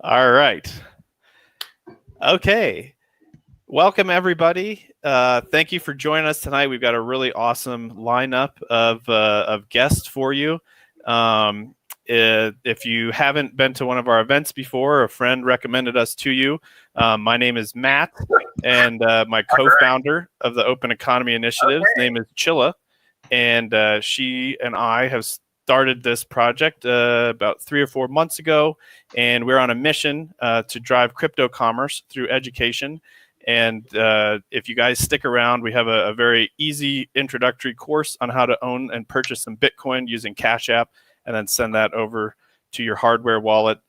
All right. Okay. Welcome, everybody. Thank you for joining us tonight. We've got a really awesome lineup of guests for you. If you haven't been to one of our events before, a friend recommended us to you. My name is Matt, and my co-founder of the Open Economy Initiative's name is Chilla, and she and I have started this project about 3 or 4 months ago, and we're on a mission to drive crypto commerce through education. And if you guys stick around, we have a very easy introductory course on how to own and purchase some Bitcoin using Cash App, and then send that over to your hardware wallet.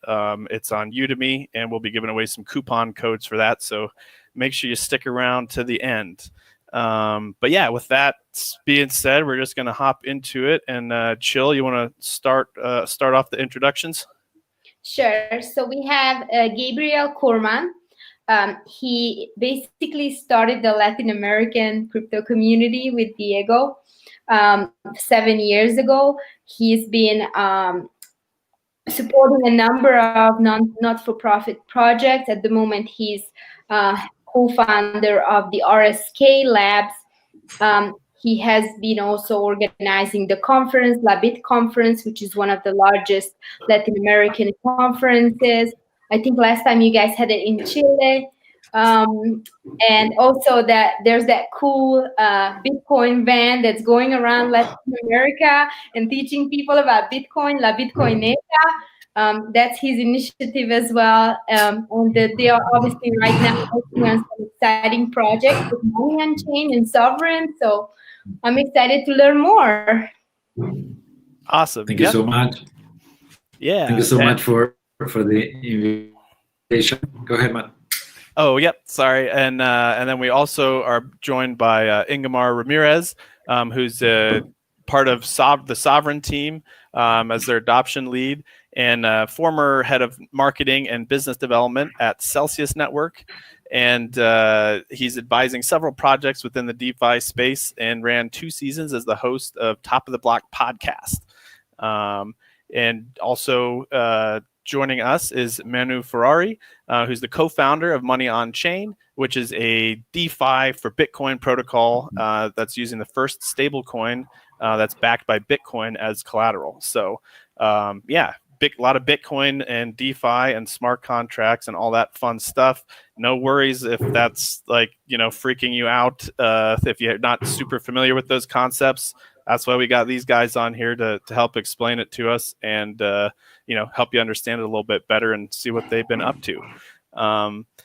It's on Udemy, and we'll be giving away some coupon codes for that. So make sure you stick around to the end. But yeah, with that being said, we're just going to hop into it. And Chill, you want to start off the introductions? Sure. So we have Gabriel Kurman. He basically started the Latin American crypto community with Yago 7 years ago. He's been supporting a number of not-for-profit projects. At the moment, he's co-founder of the RSK Labs. He has been also organizing the conference, La Bit Conference, which is one of the largest Latin American conferences. I think last time you guys had it in Chile. And also that there's that cool Bitcoin van that's going around Latin America and teaching people about Bitcoin, La Bitcoineta. That's his initiative as well. And they are obviously right now working on some exciting projects with Money on Chain and Sovryn. So I'm excited to learn more. Awesome. Thank you so much. Yeah. Thank you so much for the invitation. Go ahead, Matt. Oh, yep. Sorry. And then we also are joined by Ingemar Ramirez, who's part of the Sovryn team as their adoption lead, and former head of marketing and business development at Celsius Network. And he's advising several projects within the DeFi space and ran 2 seasons as the host of Top of the Block podcast. And also joining us is Manuel Ferrari, who's the co-founder of Money on Chain, which is a DeFi for Bitcoin protocol that's using the first stablecoin that's backed by Bitcoin as collateral. So yeah, a lot of Bitcoin and DeFi and smart contracts and all that fun stuff. No worries if that's freaking you out if you're not super familiar with those concepts. That's why we got these guys on here to help explain it to us and help you understand it a little bit better and see what they've been up to.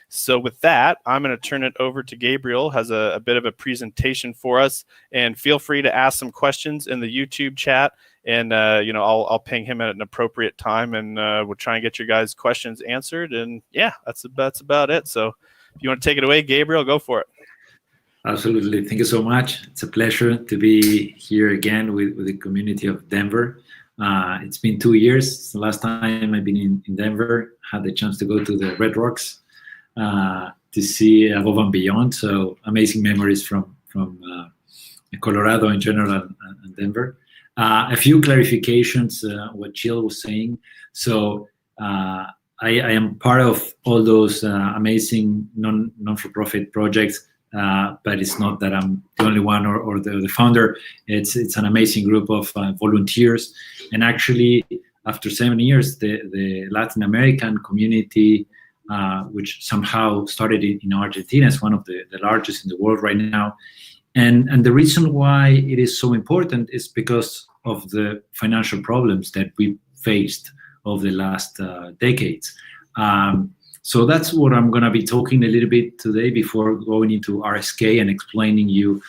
So with that, I'm going to turn it over to Gabriel, has a bit of a presentation for us, and feel free to ask some questions in the YouTube chat, and I'll ping him at an appropriate time, and we'll try and get your guys' questions answered. And yeah, that's about it. So if you want to take it away, Gabriel, go for it. Absolutely. Thank you so much. It's a pleasure to be here again with the community of Denver. It's been 2 years. The last time I've been in Denver, had the chance to go to the Red Rocks to see above and beyond. So amazing memories from Colorado in general and Denver. A few clarifications, what Jill was saying. So I am part of all those amazing non-for-profit projects. But it's not that I'm the only one or the founder. It's an amazing group of volunteers. And actually, after 7 years, the Latin American community, which somehow started in Argentina, is one of the largest in the world right now. And the reason why it is so important is because of the financial problems that we faced over the last decades. So that's what I'm going to be talking a little bit today before going into RSK and explaining you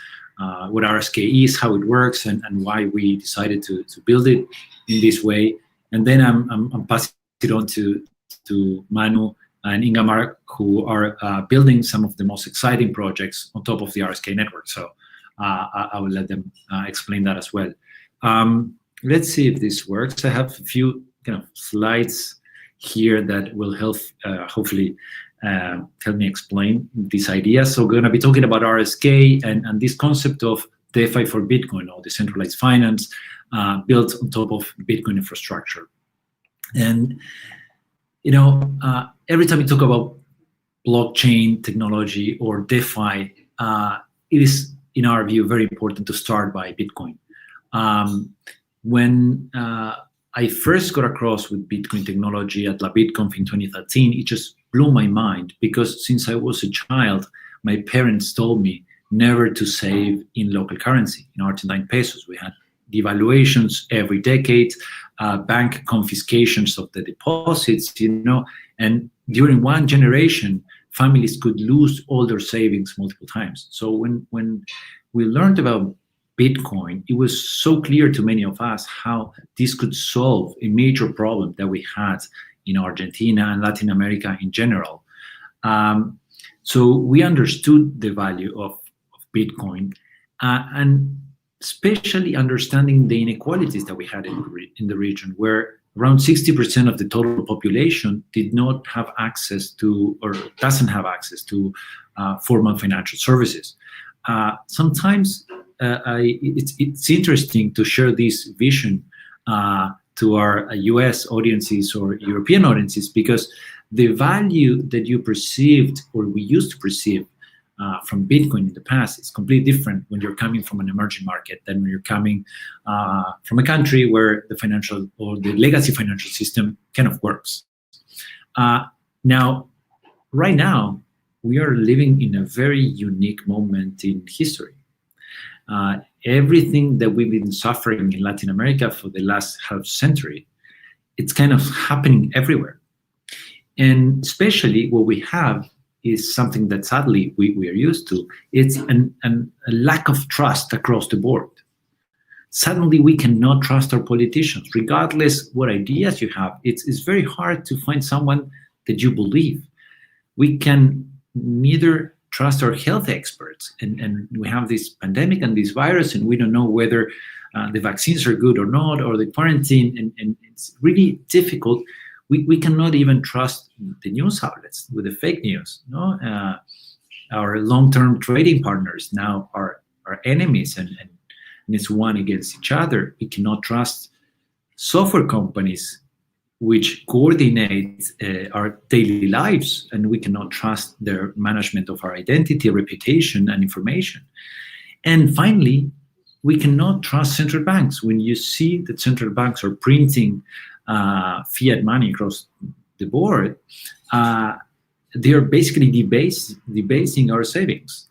what RSK is, how it works, and why we decided to build it in this way. And then I'm passing it on to Manu and Ingemar, who are building some of the most exciting projects on top of the RSK network. So I will let them explain that as well. Let's see if this works. I have a few slides here that will help hopefully help me explain this idea. So we're going to be talking about RSK and this concept of DeFi for Bitcoin, or decentralized finance built on top of Bitcoin infrastructure. And every time we talk about blockchain technology or DeFi, it is, in our view, very important to start by Bitcoin. When I first got across with Bitcoin technology at La BitConf in 2013, it just blew my mind, because since I was a child, my parents told me never to save in local currency, in Argentine pesos. We had devaluations every decade, bank confiscations of the deposits, and during one generation, families could lose all their savings multiple times. So when we learned about Bitcoin, it was so clear to many of us how this could solve a major problem that we had in Argentina and Latin America in general. So we understood the value of Bitcoin, and especially understanding the inequalities that we had in the region, where around 60% of the total population did not have access to, or doesn't have access to, formal financial services. Sometimes it's interesting to share this vision to our US audiences or European audiences, because the value that you perceived, or we used to perceive, from Bitcoin in the past is completely different when you're coming from an emerging market than when you're coming from a country where the financial or the legacy financial system kind of works. Now, right now, we are living in a very unique moment in history. Everything that we've been suffering in Latin America for the last half century, it's kind of happening everywhere. And especially what we have is something that sadly we are used to. It's a lack of trust across the board. Suddenly we cannot trust our politicians, regardless what ideas you have. It's very hard to find someone that you believe. We can neither trust our health experts, and we have this pandemic and this virus, and we don't know whether the vaccines are good or not, or the quarantine, and it's really difficult. We cannot even trust the news outlets with the fake news. Our long-term trading partners now are enemies, and it's one against each other. We cannot trust software companies which coordinate our daily lives, and we cannot trust their management of our identity, reputation, and information. And finally, we cannot trust central banks. When you see that central banks are printing fiat money across the board, they are basically debasing our savings.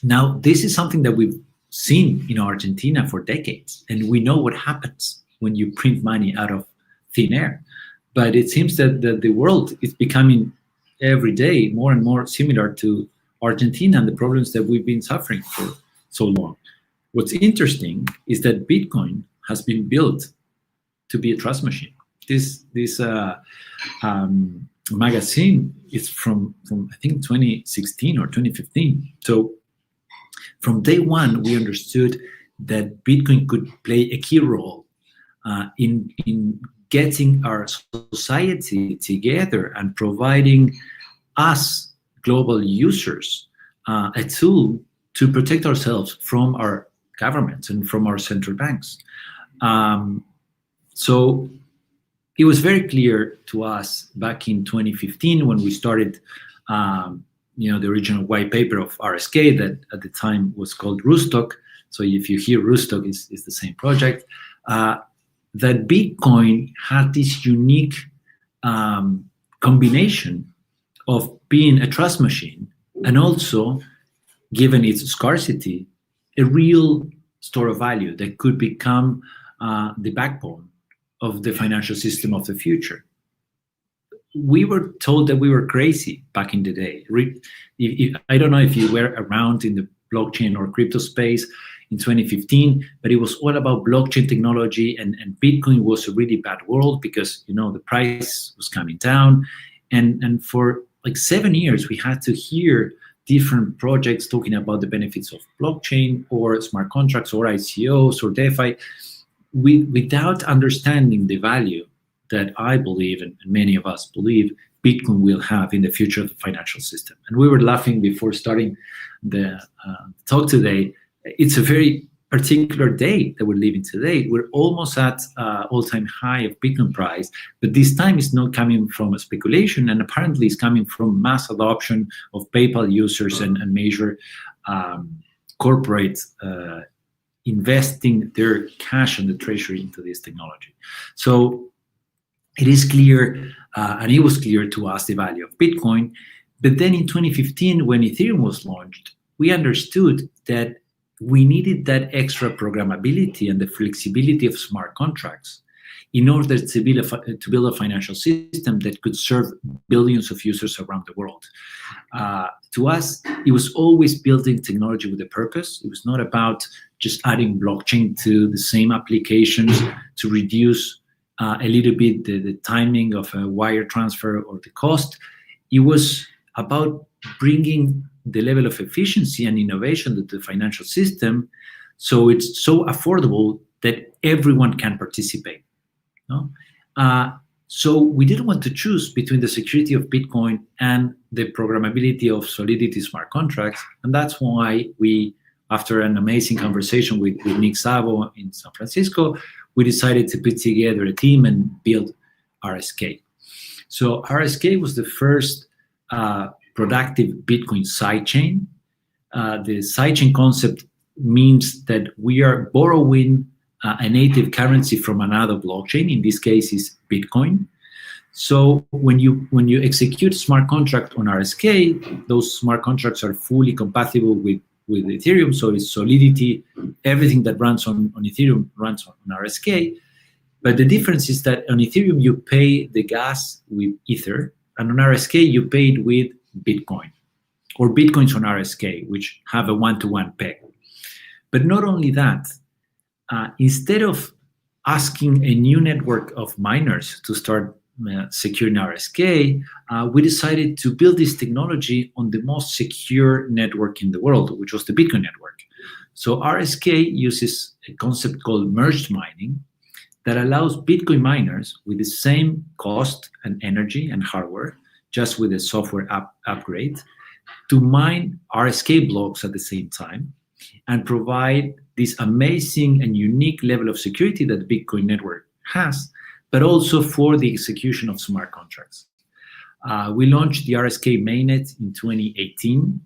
Now, this is something that we've seen in Argentina for decades, and we know what happens when you print money out of thin air. But it seems that the world is becoming every day more and more similar to Argentina and the problems that we've been suffering for so long. What's interesting is that Bitcoin has been built to be a trust machine. This magazine is from I think 2016 or 2015. So from day one, we understood that Bitcoin could play a key role in getting our society together and providing us global users a tool to protect ourselves from our governments and from our central banks. So it was very clear to us back in 2015 when we started the original white paper of RSK that at the time was called Rostock. So if you hear Rostock, it's the same project. That Bitcoin had this unique combination of being a trust machine and also, given its scarcity, a real store of value that could become the backbone of the financial system of the future. We were told that we were crazy back in the day. I don't know if you were around in the blockchain or crypto space in 2015, but it was all about blockchain technology, and Bitcoin was a really bad world because the price was coming down, and for like 7 years we had to hear different projects talking about the benefits of blockchain or smart contracts or ICOs or DeFi, without understanding the value that I believe, and many of us believe, Bitcoin will have in the future of the financial system. And we were laughing before starting the talk today. It's a very particular day that we're living today, we're almost at all-time high of Bitcoin price, but this time is not coming from a speculation, and apparently it's coming from mass adoption of PayPal users and major corporates investing their cash and the treasury into this technology. So it is clear, and it was clear to us, the value of Bitcoin. But then in 2015, when Ethereum was launched, we understood that we needed that extra programmability and the flexibility of smart contracts in order to build a financial system that could serve billions of users around the world. To us, it was always building technology with a purpose. It was not about just adding blockchain to the same applications to reduce a little bit the timing of a wire transfer or the cost. It was about bringing the level of efficiency and innovation to the financial system so it's so affordable that everyone can participate. No? So we didn't want to choose between the security of Bitcoin and the programmability of Solidity smart contracts. And that's why we, after an amazing conversation with Nick Szabo in San Francisco, we decided to put together a team and build RSK. So RSK was the first productive Bitcoin sidechain. The sidechain concept means that we are borrowing a native currency from another blockchain. In this case, is Bitcoin. So when you execute smart contract on RSK, those smart contracts are fully compatible with Ethereum. So it's Solidity. Everything that runs on Ethereum runs on RSK. But the difference is that on Ethereum you pay the gas with Ether, and on RSK you pay it with Bitcoin, or Bitcoins on RSK, which have a one-to-one peg. But not only that, instead of asking a new network of miners to start securing RSK, we decided to build this technology on the most secure network in the world, which was the Bitcoin network. So RSK uses a concept called merged mining that allows Bitcoin miners with the same cost and energy and hardware, just with a software upgrade, to mine RSK blocks at the same time and provide this amazing and unique level of security that the Bitcoin network has, but also for the execution of smart contracts. We launched the RSK mainnet in 2018.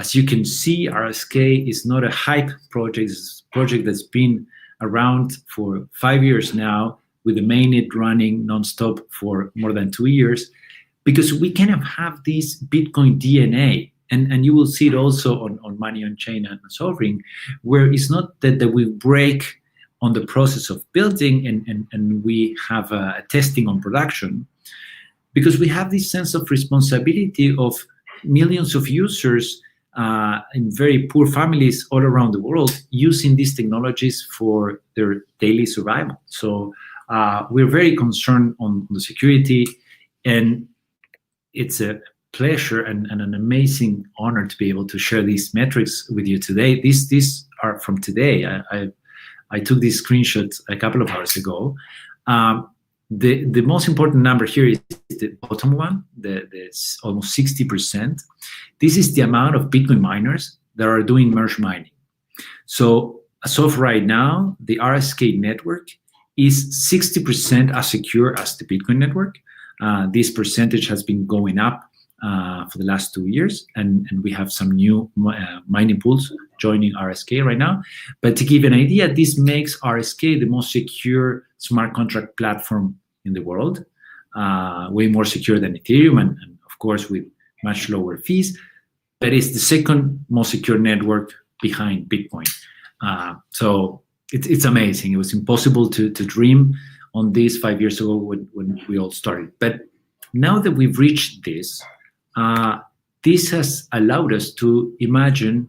As you can see, RSK is not a hype project. It's a project that's been around for 5 years now, with the mainnet running nonstop for more than 2 years, because we kind of have this Bitcoin DNA. And you will see it also on Money on Chain and Sovryn, where it's not that we break on the process of building and we have a testing on production, because we have this sense of responsibility of millions of users in very poor families all around the world using these technologies for their daily survival. So we're very concerned on the security, and it's a pleasure and an amazing honor to be able to share these metrics with you today. These are from today. I took these screenshots a couple of hours ago. The most important number here is the bottom one, the almost 60%. This is the amount of Bitcoin miners that are doing merge mining. So as of right now, the RSK network is 60% as secure as the Bitcoin network. This percentage has been going up for the last 2 years, and we have some new mining pools joining RSK right now. But to give you an idea, this makes RSK the most secure smart contract platform in the world, way more secure than Ethereum, and of course with much lower fees. But it's the second most secure network behind Bitcoin. So it's amazing. It was impossible to dream on this 5 years ago when we all started. But now that we've reached this, this has allowed us to imagine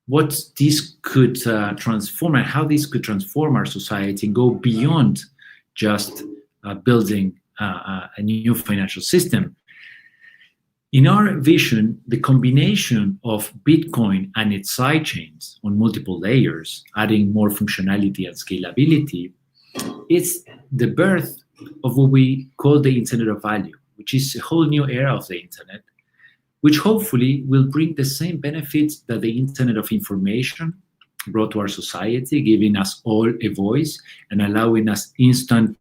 what this could transform and how this could transform our society and go beyond just building a new financial system. In our vision, the combination of Bitcoin and its sidechains on multiple layers, adding more functionality and scalability, is the birth of what we call the Internet of Value, which is a whole new era of the internet, which hopefully will bring the same benefits that the Internet of Information brought to our society, giving us all a voice and allowing us instant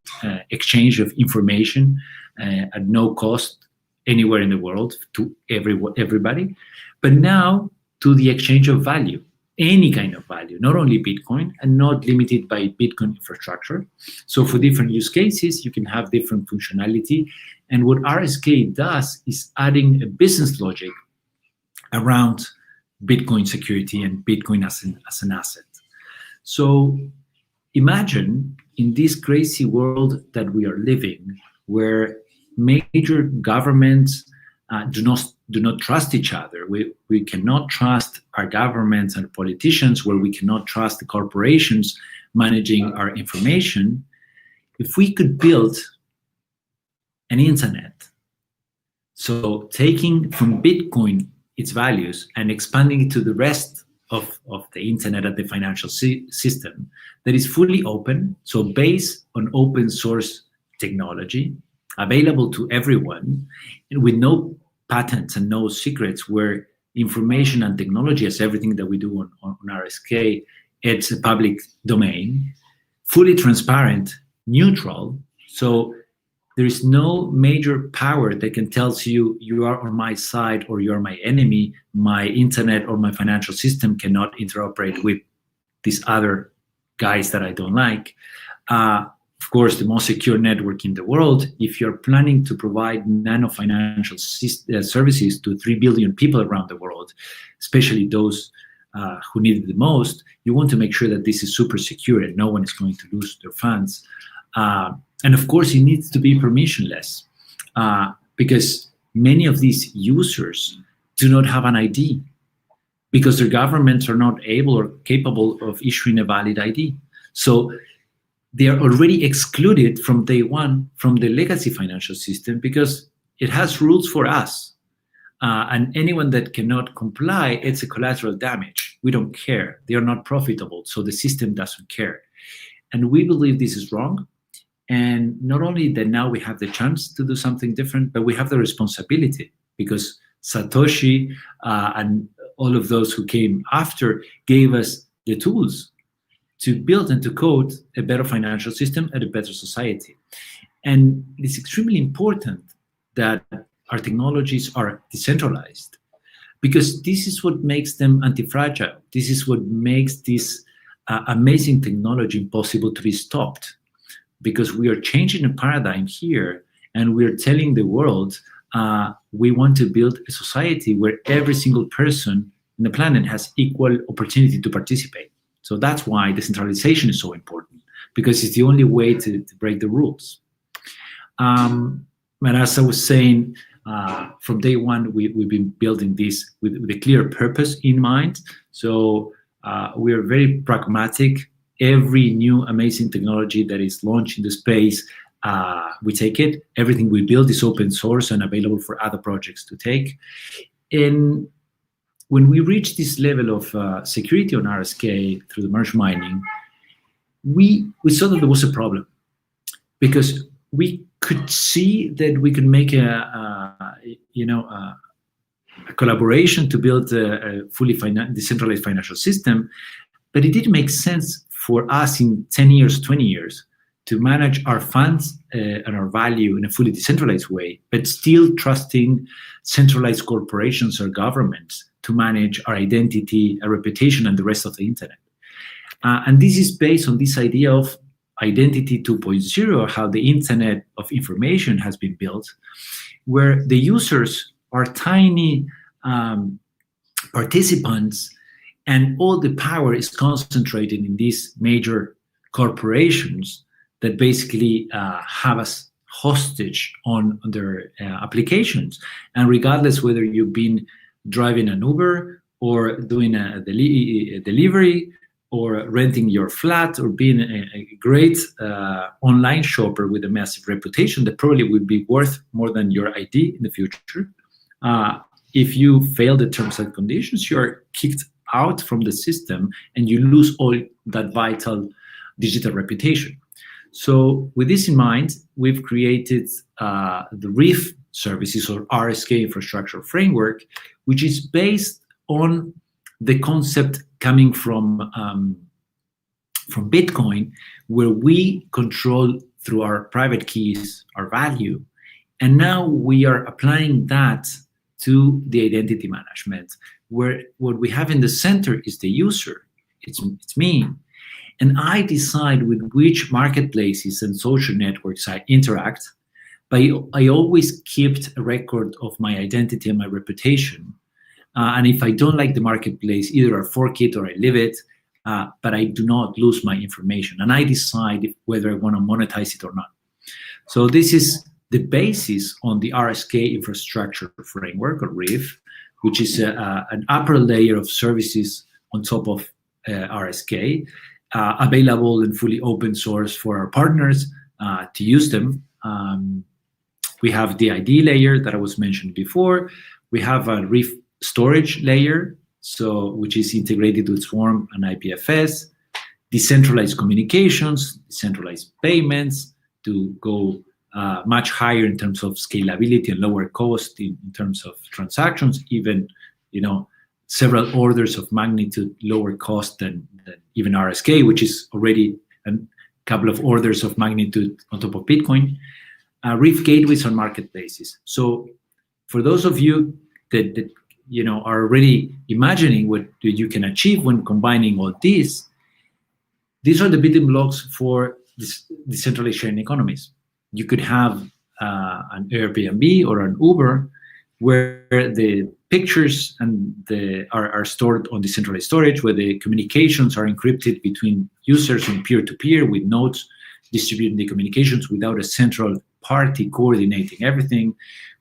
exchange of information at no cost anywhere in the world to everybody. But now to the exchange of value, any kind of value, not only Bitcoin and not limited by Bitcoin infrastructure. So for different use cases, you can have different functionality. And what RSK does is adding a business logic around Bitcoin security and Bitcoin as an asset. So imagine in this crazy world that we are living, where major governments do not trust each other. We cannot trust our governments and politicians, where we cannot trust the corporations managing our information. If we could build an internet, so taking from Bitcoin its values and expanding it to the rest of the internet and the financial system that is fully open, so based on open source technology, available to everyone, and with no patents and no secrets, where information and technology, as everything that we do on RSK, it's a public domain, fully transparent, neutral. So there is no major power that can tell you you are on my side or you're my enemy. My internet or my financial system cannot interoperate with these other guys that I don't like. Of course, the most secure network in the world. If you're planning to provide nano financial services to 3 billion people around the world, especially those who need it the most, you want to make sure that this is super secure and no one is going to lose their funds. And of course, it needs to be permissionless because many of these users do not have an ID because their governments are not able or capable of issuing a valid ID. So they are already excluded from day one from the legacy financial system because it has rules for us. And anyone that cannot comply, it's a collateral damage. We don't care. They are not profitable, so the system doesn't care. And we believe this is wrong. And not only that now we have the chance to do something different, but we have the responsibility because Satoshi and all of those who came after gave us the tools to build and to code a better financial system and a better society. And it's extremely important that our technologies are decentralized because this is what makes them anti-fragile. This is what makes this amazing technology possible to be stopped. Because we are changing a paradigm here and we're telling the world we want to build a society where every single person on the planet has equal opportunity to participate. So that's why decentralization is so important, because it's the only way to break the rules. And as I was saying, from day one, we've been building this with a clear purpose in mind. So we are very pragmatic. Every new amazing technology that is launched in the space, we take it. Everything we build is open source and available for other projects to take. And when we reach this level of security on RSK through the merge mining, we saw that there was a problem because we could see that we could make a collaboration to build a fully decentralized financial system, but it didn't make sense for us in 10 years, 20 years, to manage our funds and our value in a fully decentralized way, but still trusting centralized corporations or governments to manage our identity, our reputation, and the rest of the internet. And this is based on this idea of identity 2.0, how the internet of information has been built, where the users are tiny participants and all the power is concentrated in these major corporations that basically have us hostage on their applications. And regardless whether you've been driving an Uber or doing a delivery or renting your flat or being a great online shopper with a massive reputation that probably will be worth more than your ID in the future. If you fail the terms and conditions, you're kicked out from the system and you lose all that vital digital reputation. So with this in mind, we've created the RIF services or RSK infrastructure framework, which is based on the concept coming from Bitcoin, where we control through our private keys our value, and now we are applying that to the identity management, where what we have in the center is the user. It's me, and I decide with which marketplaces and social networks I interact. But I always kept a record of my identity and my reputation. And if I don't like the marketplace, either I fork it or I leave it, but I do not lose my information. And I decide whether I want to monetize it or not. So this is the basis on the RSK infrastructure framework, or RIF, which is an upper layer of services on top of RSK, available and fully open source for our partners to use them. We have the ID layer that I was mentioning before. We have a RIF storage layer, which is integrated with Swarm and IPFS, decentralized communications, decentralized payments to go much higher in terms of scalability and lower cost in terms of transactions, even several orders of magnitude lower cost than even RSK, which is already a couple of orders of magnitude on top of Bitcoin. RIF gateways on marketplaces. So for those of you that are already imagining what you can achieve when combining all these are the building blocks for decentralized sharing economies. You could have an Airbnb or an Uber where the pictures and are stored on decentralized storage, where the communications are encrypted between users and peer-to-peer with nodes distributing the communications without a central party coordinating everything,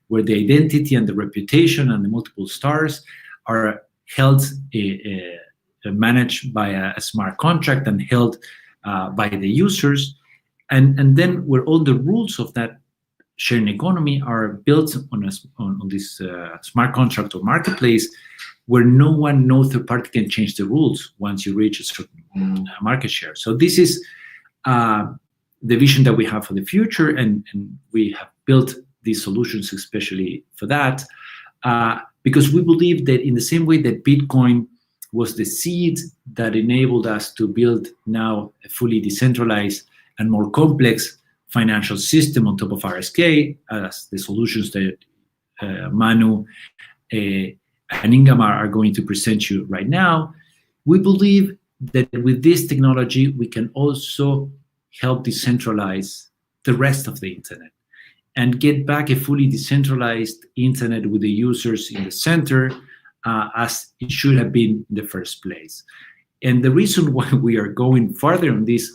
where the identity and the reputation and the multiple stars are held, managed by a smart contract and held by the users, and then where all the rules of that sharing economy are built on this smart contract or marketplace, where no third party can change the rules once you reach a certain market share. So this is the vision that we have for the future, and we have built these solutions especially for that, because we believe that in the same way that Bitcoin was the seed that enabled us to build now a fully decentralized and more complex financial system on top of RSK, as the solutions that Manu and Ingamar are going to present you right now, we believe that with this technology, we can also help decentralize the rest of the internet and get back a fully decentralized internet with the users in the center, as it should have been in the first place. And the reason why we are going further on this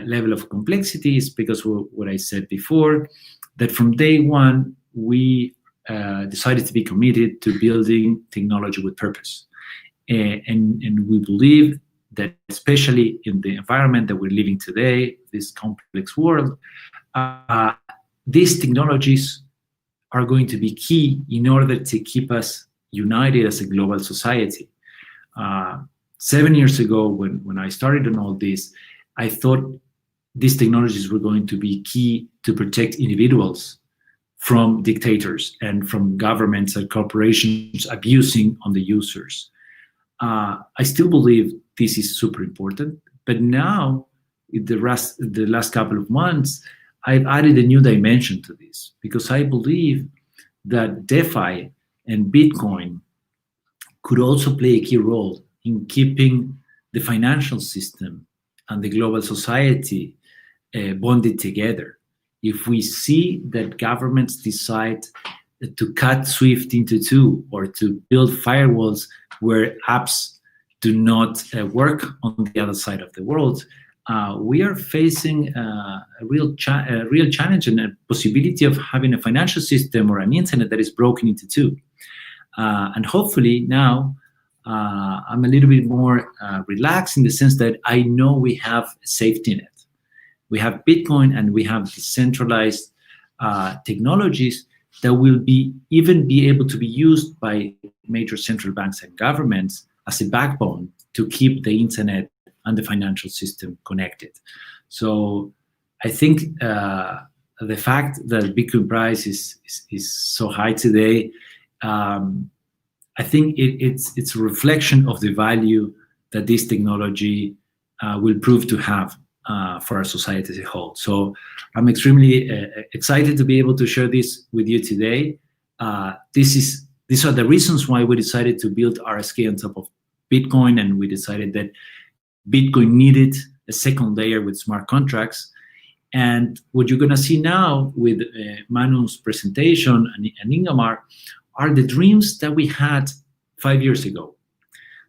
level of complexity is because what I said before, that from day one, we decided to be committed to building technology with purpose. And we believe that especially in the environment that we're living today, this complex world, these technologies are going to be key in order to keep us united as a global society. 7 years ago, when I started on all this, I thought these technologies were going to be key to protect individuals from dictators and from governments and corporations abusing on the users. I still believe this is super important, but now, in the last couple of months, I've added a new dimension to this, because I believe that DeFi and Bitcoin could also play a key role in keeping the financial system and the global society bonded together. If we see that governments decide to cut SWIFT into two, or to build firewalls where apps do not work on the other side of the world, we are facing a real challenge and a possibility of having a financial system or an internet that is broken into two. And hopefully now I'm a little bit more relaxed, in the sense that I know we have a safety net. We have Bitcoin and we have decentralized technologies that will even be able to be used by major central banks and governments as a backbone to keep the internet and the financial system connected. So I think the fact that Bitcoin price is so high today, I I think it's a reflection of the value that this technology will prove to have for our society as a whole. So I'm extremely excited to be able to share this with you today. These are the reasons why we decided to build RSK on top of Bitcoin, and we decided that Bitcoin needed a second layer with smart contracts. And what you're going to see now with Manu's presentation and Ingamar are the dreams that we had 5 years ago.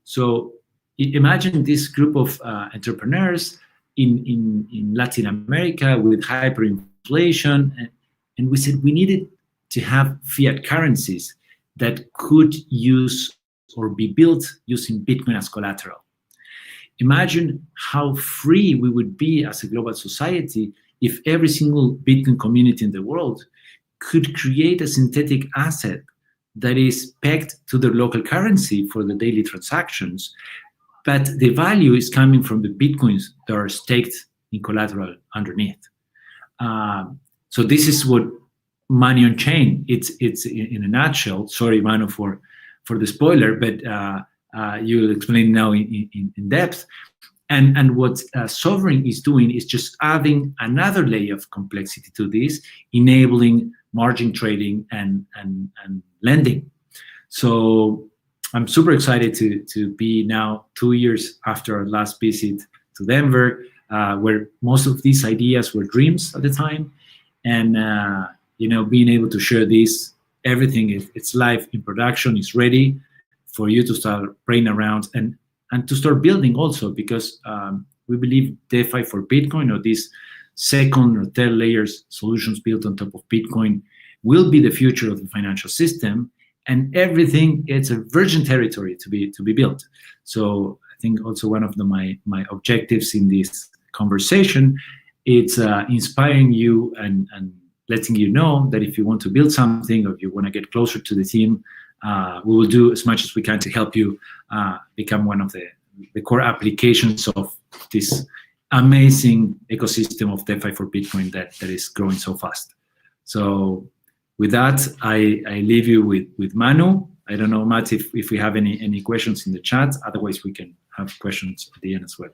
So imagine this group of entrepreneurs in Latin America with hyperinflation, and we said we needed to have fiat currencies that could use or be built using Bitcoin as collateral. Imagine how free we would be as a global society if every single Bitcoin community in the world could create a synthetic asset that is pegged to their local currency for the daily transactions, but the value is coming from the Bitcoins that are staked in collateral underneath. So this is what money on chain, it's in a nutshell. Sorry, Manu, for the spoiler, but you'll explain now in depth. And what Sovryn is doing is just adding another layer of complexity to this, enabling margin trading and lending. So I'm super excited to be now 2 years after our last visit to Denver, where most of these ideas were dreams at the time, and being able to share this, everything it's live in production, is ready for you to start playing around and to start building also, because we believe DeFi for Bitcoin, or these second or third layers solutions built on top of Bitcoin, will be the future of the financial system, and everything, it's a virgin territory to be built. So I think also one of my objectives in this conversation, it's inspiring you and letting you know that if you want to build something, or if you want to get closer to the team, we will do as much as we can to help you become one of the core applications of this amazing ecosystem of DeFi for Bitcoin that is growing so fast. So with that, I leave you with Manu. I don't know, Matt, if we have any questions in the chat. Otherwise, we can have questions at the end as well.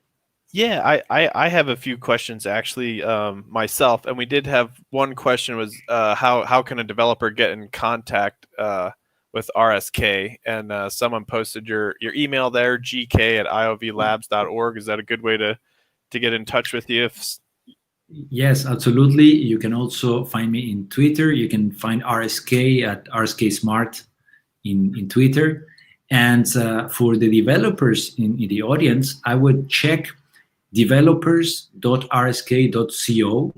Yeah, I have a few questions actually myself, and we did have one question was how can a developer get in contact with RSK? And someone posted your email there, gk@iovlabs.org. Is that a good way to get in touch with you? Yes, absolutely. You can also find me in Twitter. You can find RSK at RSK Smart in Twitter. And for the developers in the audience, I would check developers.rsk.co,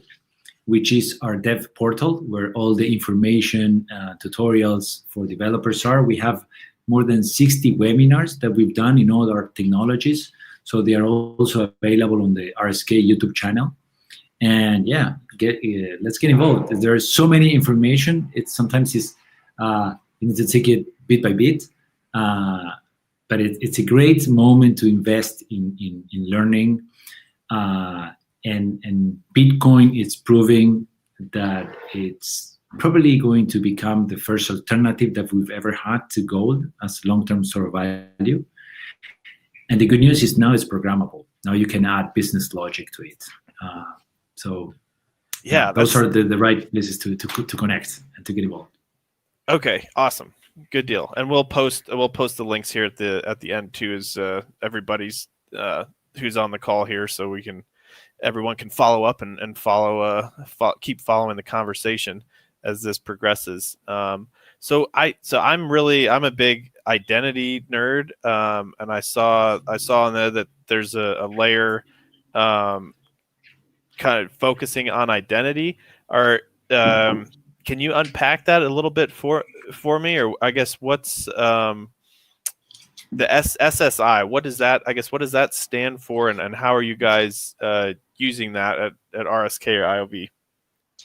which is our dev portal where all the information, tutorials for developers are. We have more than 60 webinars that we've done in all our technologies. So they are also available on the RSK YouTube channel. And yeah, let's get involved. There is so many information. Sometimes you need to take it bit by bit. But it's a great moment to invest in learning. And Bitcoin is proving that it's probably going to become the first alternative that we've ever had to gold as long-term store of value. And the good news is now it's programmable. Now you can add business logic to it. So yeah, those are the right places to connect and to get involved. Okay, awesome. Good deal. And we'll post the links here at the end too, as everybody's who's on the call here, so everyone can follow up and keep following the conversation as this progresses. So I'm a big identity nerd, and I saw in there that there's a layer kind of focusing on identity. Can you unpack that a little bit for me? Or I guess what's the SSI? What does that stand for, and how are you guys using that at RSK or IOV?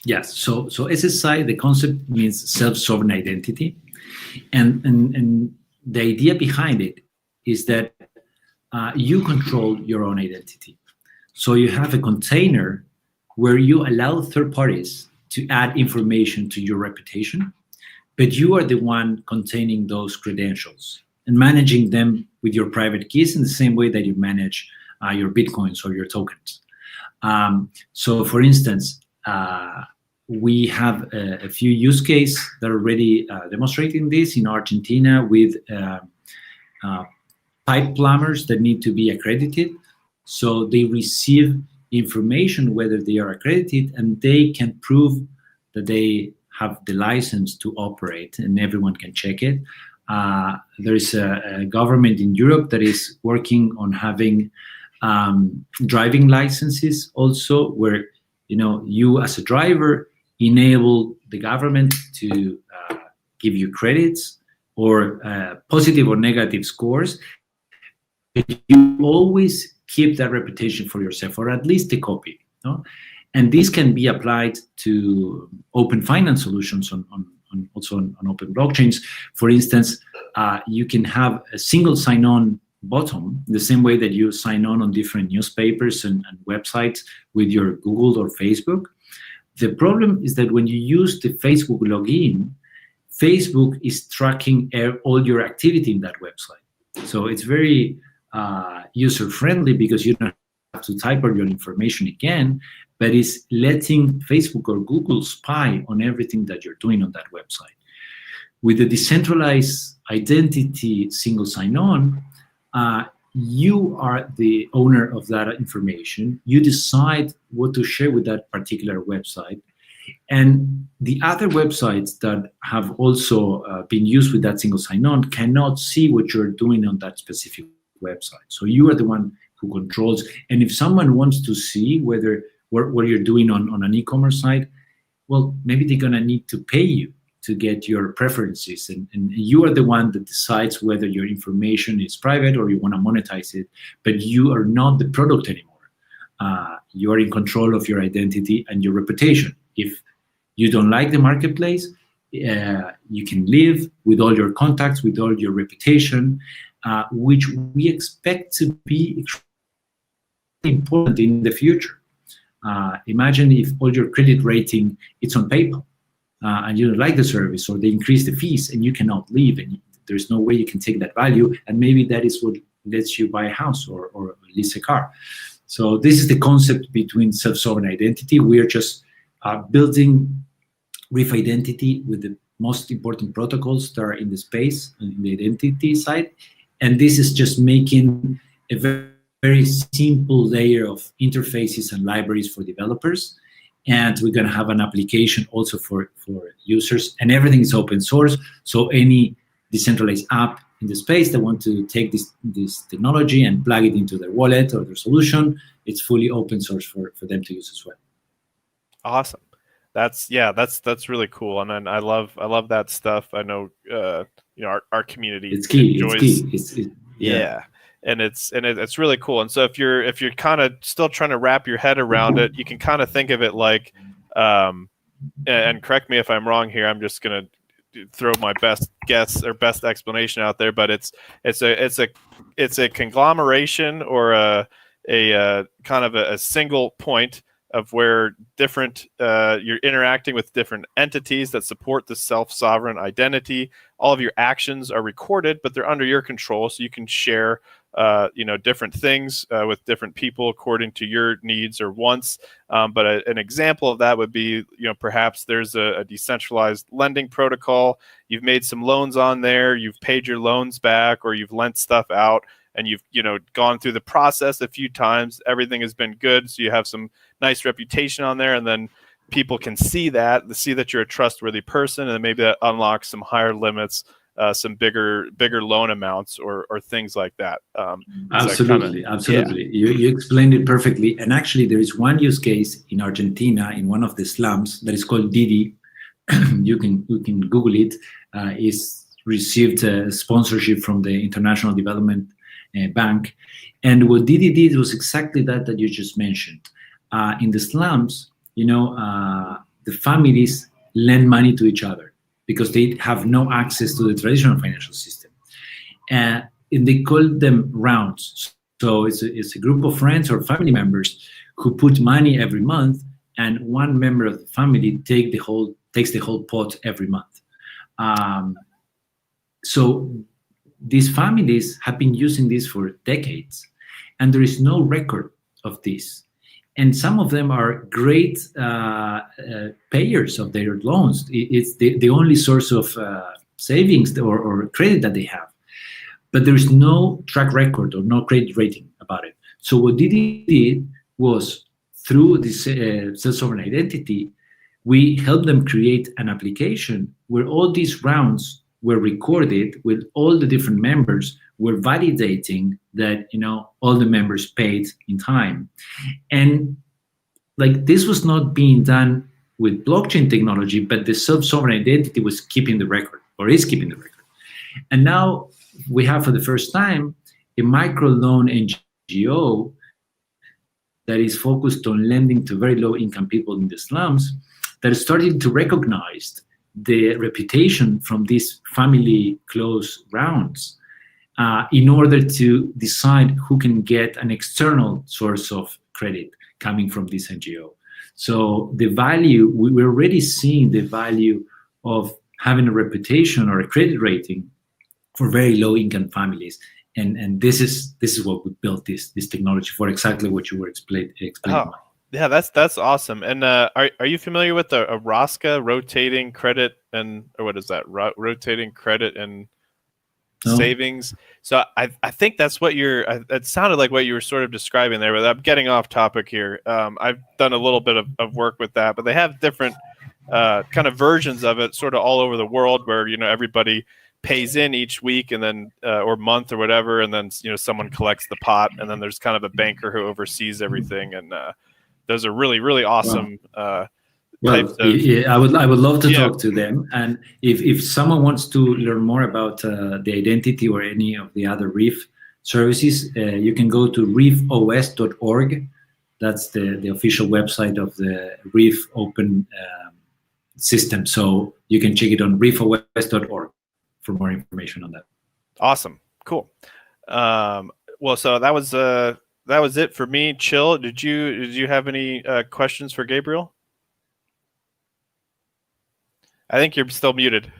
Yes, so SSI, the concept means self-sovereign identity, and the idea behind it is that you control your own identity. So you have a container where you allow third parties to add information to your reputation, but you are the one containing those credentials. and managing them with your private keys in the same way that you manage your Bitcoins or your tokens. So for instance, we have a few use cases that are already demonstrating this in Argentina with pipe plumbers that need to be accredited. So they receive information whether they are accredited, and they can prove that they have the license to operate, and everyone can check it. There is a government in Europe that is working on having driving licenses also, where you as a driver enable the government to give you credits or positive or negative scores, but you always keep that reputation for yourself, or at least a copy. And this can be applied to open finance solutions also on open blockchains. For instance, you can have a single sign-on button, the same way that you sign on different newspapers and websites with your Google or Facebook. The problem is that when you use the Facebook login, Facebook is tracking all your activity in that website. So it's very user-friendly because you don't have to type all your information again, but it's letting Facebook or Google spy on everything that you're doing on that website. With the decentralized identity single sign-on, you are the owner of that information. You decide what to share with that particular website. And the other websites that have also been used with that single sign-on cannot see what you're doing on that specific website. So you are the one who controls. And if someone wants to see what you're doing on an e-commerce site, well, maybe they're going to need to pay you to get your preferences. And you are the one that decides whether your information is private or you want to monetize it, but you are not the product anymore. You are in control of your identity and your reputation. If you don't like the marketplace, you can leave with all your contacts, with all your reputation, which we expect to be extremely important in the future. Imagine if all your credit rating is on PayPal, and you don't like the service, or they increase the fees and you cannot leave, and there's no way you can take that value, and maybe that is what lets you buy a house or lease a car. So this is the concept between self-sovereign identity. We are just building RIF identity with the most important protocols that are in the space, in the identity side, and this is just making a very, very simple layer of interfaces and libraries for developers. And we're going to have an application also for users, and everything is open source. So any decentralized app in the space that want to take this technology and plug it into their wallet or their solution, it's fully open source for them to use as well. Awesome. That's really cool. And then I love that stuff. I know our community it's key. enjoys. It's key. Yeah. And it's really cool. And so if you're kind of still trying to wrap your head around it, you can kind of think of it like, and correct me if I'm wrong here, I'm just gonna throw my best guess or best explanation out there, but it's a conglomeration or a kind of a single point of where different you're interacting with different entities that support the self-sovereign identity. All of your actions are recorded, but they're under your control, so you can share different things with different people according to your needs or wants. But an example of that would be, perhaps there's a decentralized lending protocol. You've made some loans on there, you've paid your loans back, or you've lent stuff out, and you've gone through the process a few times. Everything has been good, so you have some nice reputation on there, and then people can see that you're a trustworthy person, and maybe that unlocks some higher limits, some bigger loan amounts, or things like that. Absolutely. Yeah. You explained it perfectly. And actually, there is one use case in Argentina, in one of the slums, that is called Didi. you can Google it. It's received a sponsorship from the International Development Bank. And what Didi did was exactly that you just mentioned. In the slums, the families lend money to each other because they have no access to the traditional financial system. And they call them rounds. So it's a group of friends or family members who put money every month, and one member of the family takes the whole pot every month. So these families have been using this for decades, and there is no record of this. And some of them are great payers of their loans. It's the only source of savings or credit that they have. But there is no track record or no credit rating about it. So what they did was, through this self-sovereign identity, we helped them create an application where all these rounds were recorded with all the different members, were validating that all the members paid in time. And like, this was not being done with blockchain technology, but the self-sovereign identity was keeping the record, or is keeping the record. And now we have, for the first time, a microloan NGO that is focused on lending to very low-income people in the slums, that is starting to recognize the reputation from these family close rounds in order to decide who can get an external source of credit coming from this NGO. So the value, we're already seeing the value of having a reputation or a credit rating for very low-income families, and this is what we built this technology for, exactly what you were explaining. Oh, yeah, that's awesome. And are you familiar with the RSK, rotating credit and, or what is that? Rotating credit and savings. So I think that's what it sounded like what you were sort of describing there, but I'm getting off topic here. I've done a little bit of work with that, but they have different kind of versions of it sort of all over the world, where everybody pays in each week and then or month or whatever, and then someone collects the pot, and then there's kind of a banker who oversees everything. And those are really, really awesome. Well, I would love to talk to them. And if someone wants to learn more about the identity or any of the other Reef services, you can go to reefos.org. That's the official website of the Reef Open system. So you can check it on reefos.org for more information on that. Awesome. Cool. Well, so that was it for me. Chill. Did you have any questions for Gabriel? I think you're still muted.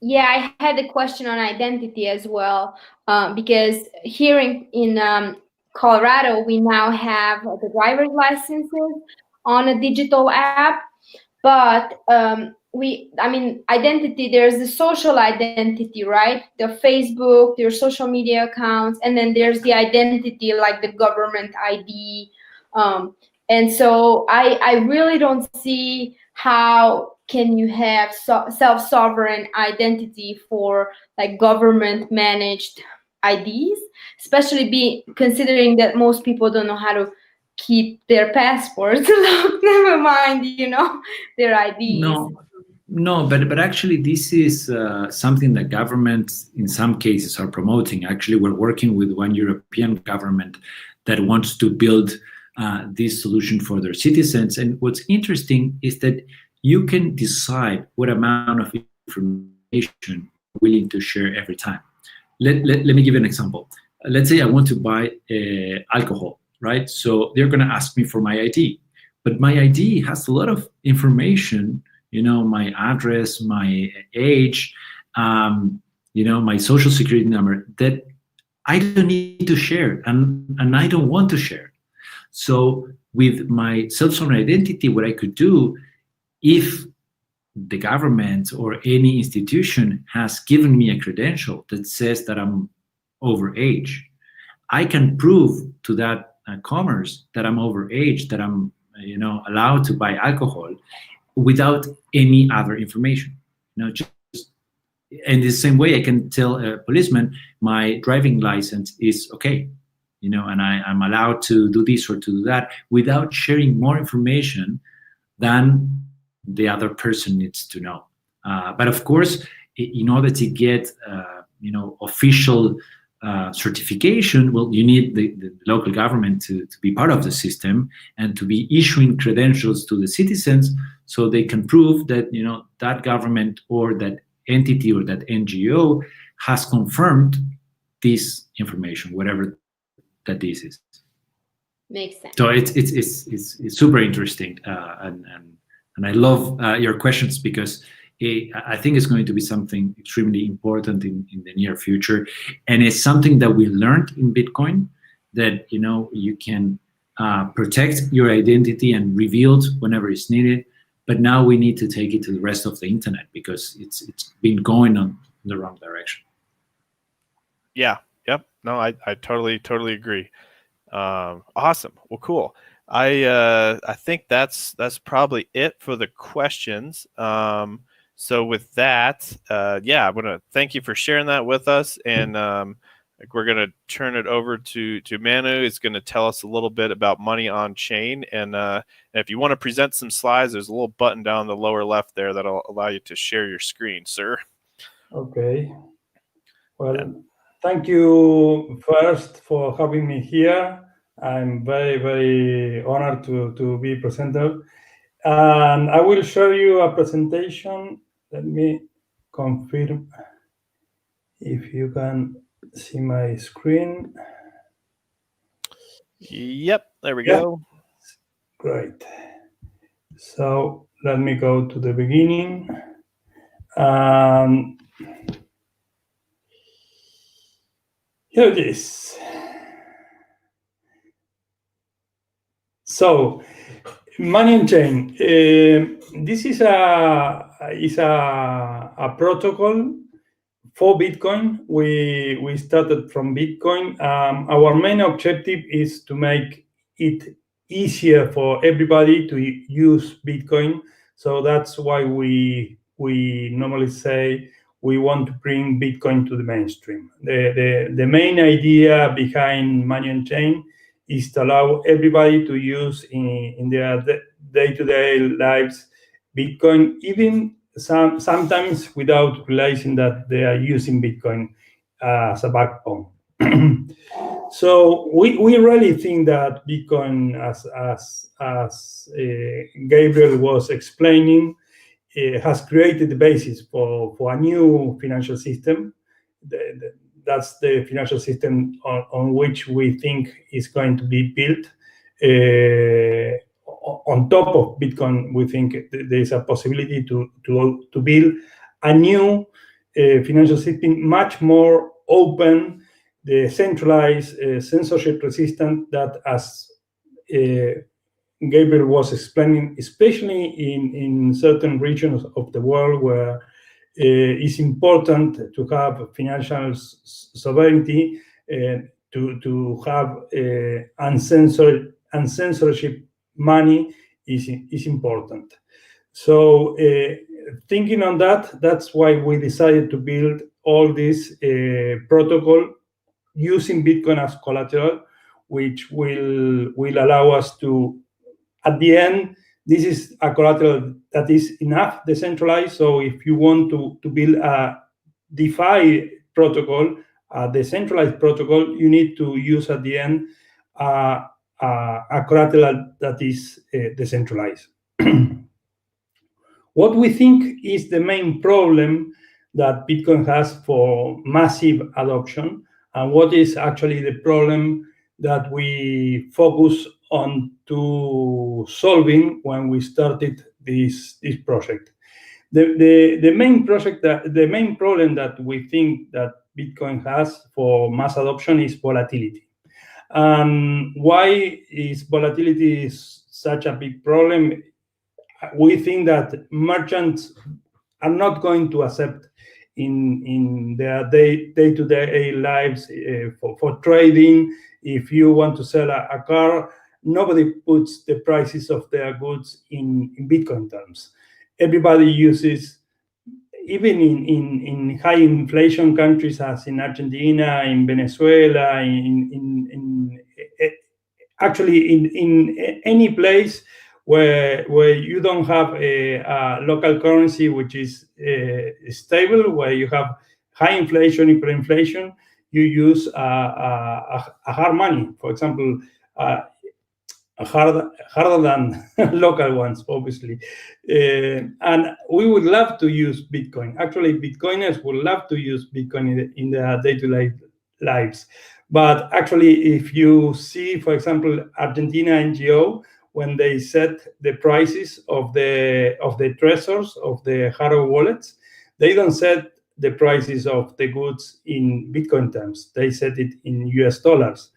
Yeah, I had a question on identity as well, because here in Colorado, we now have the driver's licenses on a digital app, but identity, there's the social identity, right? The Facebook, your social media accounts, and then there's the identity like the government ID. And so I really don't see how can you have self-sovereign identity for like government managed IDs, especially considering that most people don't know how to keep their passports. Never mind, their IDs. No, but actually this is something that governments in some cases are promoting. Actually, we're working with one European government that wants to build this solution for their citizens. And what's interesting is that you can decide what amount of information you're willing to share every time. Let me give you an example. Let's say I want to buy alcohol, right? So they're going to ask me for my ID, but my ID has a lot of information, my address, my age, my social security number, that I don't need to share, and I don't want to share. So with my self-sovereign identity, what I could do, if the government or any institution has given me a credential that says that I'm over age, I can prove to that commerce that I'm over age, that I'm allowed to buy alcohol without any other information. Just in the same way, I can tell a policeman my driving license is okay, and I'm allowed to do this or to do that without sharing more information than the other person needs to know. But of course, in order to get official certification, well, you need the local government to be part of the system and to be issuing credentials to the citizens, so they can prove that that government or that entity or that NGO has confirmed this information, whatever that this is. Makes sense. So it's super interesting, and I love your questions, because I think it's going to be something extremely important in the near future, and it's something that we learned in Bitcoin, that you can protect your identity and reveal it whenever it's needed. But now we need to take it to the rest of the internet because it's been going on the wrong direction. Yeah. Yep. No, I totally agree. Awesome. Well, cool. I think that's probably it for the questions. So with that, yeah, I want to thank you for sharing that with us, and we're going to turn it over to Manu. He's going to tell us a little bit about money on chain, and if you want to present some slides, there's a little button down the lower left there that'll allow you to share your screen, sir. Okay. Well, thank you first for having me here. I'm very, very honored to be presenter. And I will show you a presentation. Let me confirm if you can see my screen. Yep, there we go. Great. So let me go to the beginning. Here it is. So, money on chain. This is a protocol for Bitcoin. We started from Bitcoin. Our main objective is to make it easier for everybody to use Bitcoin. So that's why we normally say we want to bring Bitcoin to the mainstream. The main idea behind money on chain is to allow everybody to use in their day-to-day lives Bitcoin, even sometimes without realizing that they are using Bitcoin as a backbone. So we really think that Bitcoin, as Gabriel was explaining, has created the basis for a new financial system. That's the financial system on which we think is going to be built. On top of Bitcoin, we think there's a possibility to build a new financial system, much more open, decentralized, censorship resistant, that as Gabriel was explaining, especially in certain regions of the world where it's important to have financial sovereignty, to have uncensorship money is important. So thinking on that, that's why we decided to build all this protocol using Bitcoin as collateral, which will allow us to, at the end, this is a collateral that is enough decentralized. So if you want to build a DeFi protocol, a decentralized protocol, you need to use at the end a collateral that is decentralized. What we think is the main problem that Bitcoin has for massive adoption, and what is actually the problem that we focus on to solving when we started this project. The main problem that we think that Bitcoin has for mass adoption is volatility. Why is volatility such a big problem? We think that merchants are not going to accept in their day-to-day lives for trading. If you want to sell a car, nobody puts the prices of their goods in Bitcoin terms. Everybody uses, even in high inflation countries as in Argentina, in Venezuela, actually in any place where you don't have a local currency which is stable, where you have high inflation, hyperinflation, you use a hard money. For example, harder than local ones, obviously. And we would love to use Bitcoin. Actually, Bitcoiners would love to use Bitcoin in their day-to-day lives. But actually, if you see, for example, Argentina NGO, when they set the prices of the treasures of the hardware wallets. They don't set the prices of the goods in Bitcoin terms. They set it in US dollars.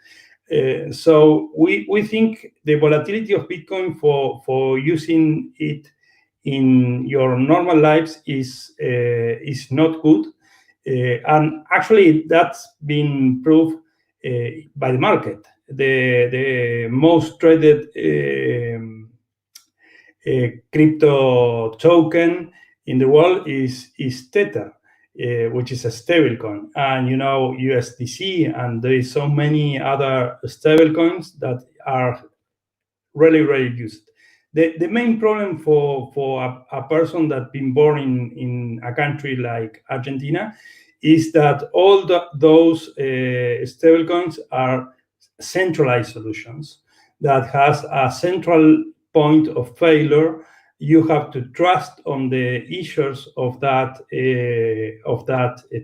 So we think the volatility of Bitcoin for using it in your normal lives is not good, and actually that's been proved by the market. The most traded crypto token in the world is Tether, which is a stablecoin, and USDC, and there is so many other stablecoins that are really used. The main problem for a person that's been born in a country like Argentina is that all those stablecoins are centralized solutions that has a central point of failure. You have to trust on the issuers of that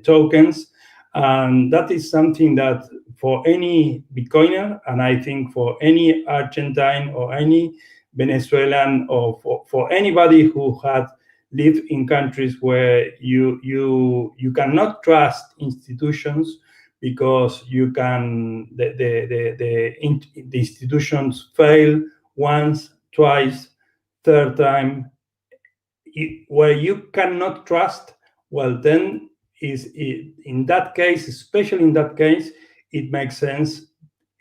tokens, and that is something that for any Bitcoiner, and I think for any Argentine or any Venezuelan or for anybody who had lived in countries where you cannot trust institutions, because the institutions fail once, twice, third time, where you cannot trust. Well, then in that case, especially in that case, it makes sense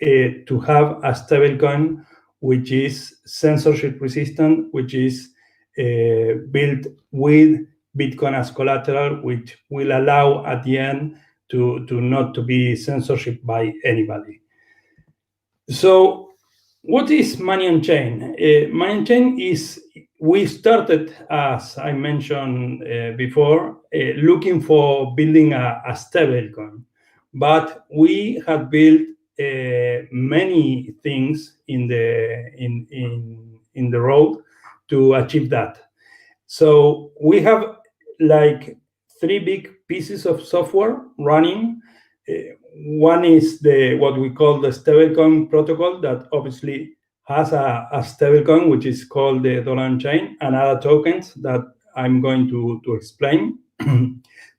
to have a stablecoin which is censorship resistant, which is built with Bitcoin as collateral, which will allow at the end to not to be censorship by anybody. So what is money on chain? Money on chain is, we started, as I mentioned before, looking for building a stablecoin, but we have built many things in the road to achieve that. So we have like 3 big pieces of software running. One is what we call the stablecoin protocol, that obviously has a stablecoin which is called the dollar on chain, and other tokens that I'm going to explain.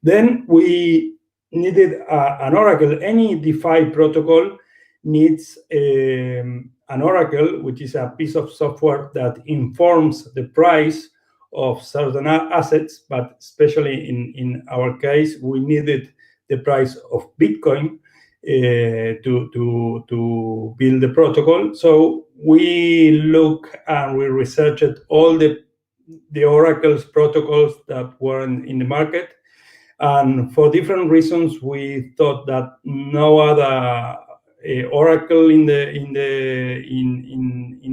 Then we needed an oracle. Any DeFi protocol needs an oracle, which is a piece of software that informs the price of certain assets, but especially in our case, we needed the price of Bitcoin to build the protocol. So we look and we researched all the oracles protocols that were in the market, and for different reasons we thought that no other oracle in the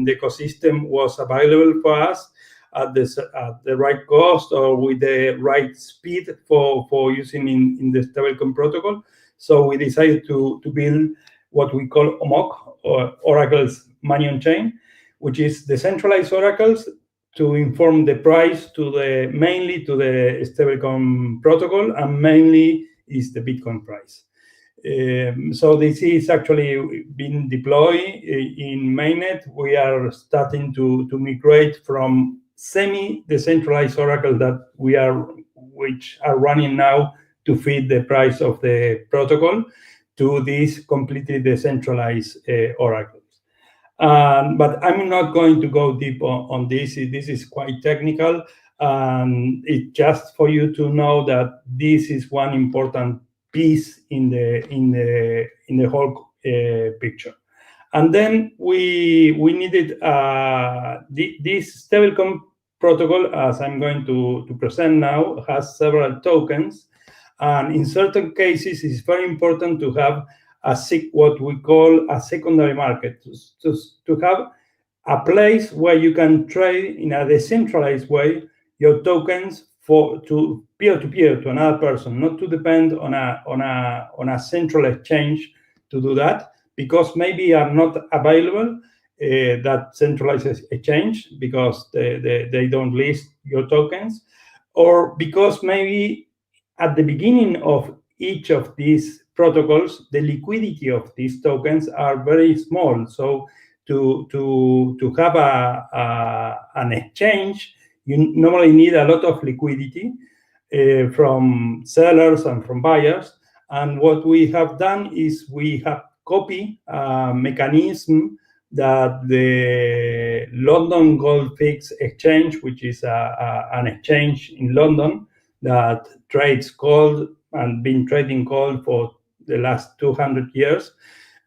ecosystem was available for us at the right cost or with the right speed for using in the stablecoin protocol. So we decided to build what we call OMOC, or Oracle's Money on Chain, which is decentralized oracles to inform the price mainly to the stablecoin protocol, and mainly is the Bitcoin price. So this is actually being deployed in mainnet. We are starting to migrate from semi-decentralized oracle which are running now to feed the price of the protocol, to these completely decentralized oracles. But I'm not going to go deep on this. This is quite technical, and it's just for you to know that this is one important piece in the whole picture. And then we needed this stablecoin protocol, as I'm going to present now, has several tokens, and in certain cases it's very important to have what we call a secondary market, to have a place where you can trade in a decentralized way your tokens to peer-to-peer, to another person, not to depend on a central exchange to do that, because maybe are not available that centralized exchange because they don't list your tokens, or because maybe at the beginning of each of these protocols, the liquidity of these tokens are very small. So to have an exchange, you normally need a lot of liquidity from sellers and from buyers. And what we have done is we have copied a mechanism that the London Gold Fix Exchange, which is an exchange in London that trades gold and been trading gold for the last 200 years.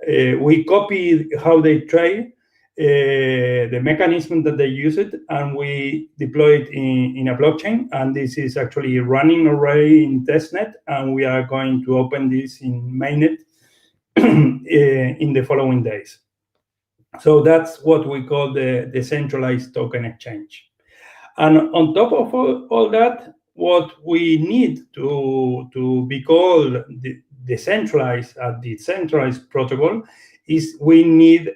We copied how they trade, the mechanism that they use it, and we deploy it in a blockchain. And this is actually running already in testnet, and we are going to open this in mainnet in the following days. So that's what we call the decentralized token exchange. And on top of all that, what we need to be called the decentralized protocol is we need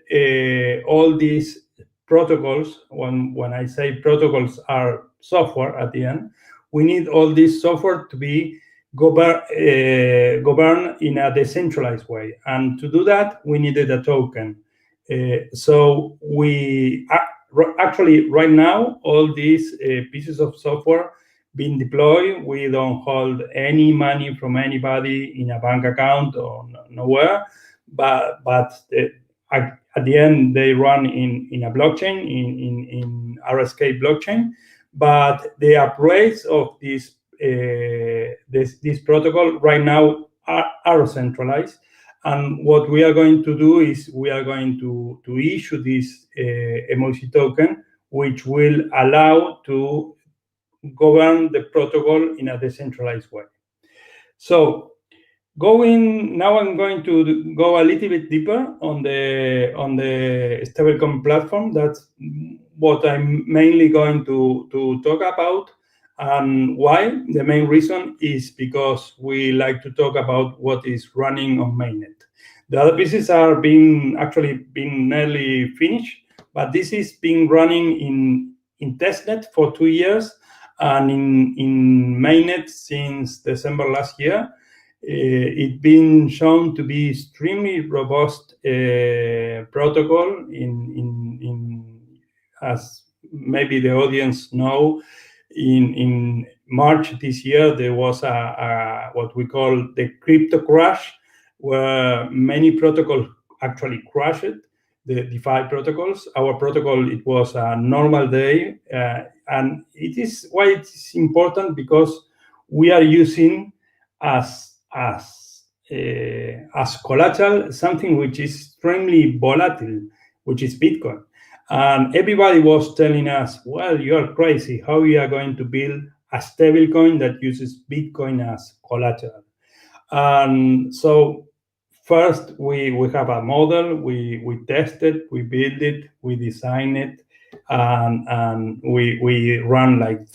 all these protocols. When I say protocols are software at the end, we need all this software to be governed in a decentralized way. And to do that, we needed a token. So we actually right now, all these pieces of software being deployed, we don't hold any money from anybody in a bank account or nowhere, but at the end they run in a blockchain, in RSK blockchain. But the upgrades of this protocol right now are centralized. And what we are going to do is we are going to issue this emoji token, which will allow to govern the protocol in a decentralized way. So now I'm going to go a little bit deeper on the stablecoin platform. That's what I'm mainly going to talk about. And why? The main reason is because we like to talk about what is running on mainnet. The other pieces are actually being nearly finished, but this is being running in testnet for 2 years and in mainnet since December last year. It's been shown to be extremely robust protocol. As maybe the audience know, in March this year there was a what we call the crypto crash, where many protocols actually crashed, the DeFi protocols. Our protocol, it was a normal day, and it is why it's important, because we are using as collateral something which is extremely volatile, which is Bitcoin. And everybody was telling us, well, you are crazy. How you are going to build a stablecoin that uses Bitcoin as collateral? And so first we have a model, we test it, we build it, we design it, and we run like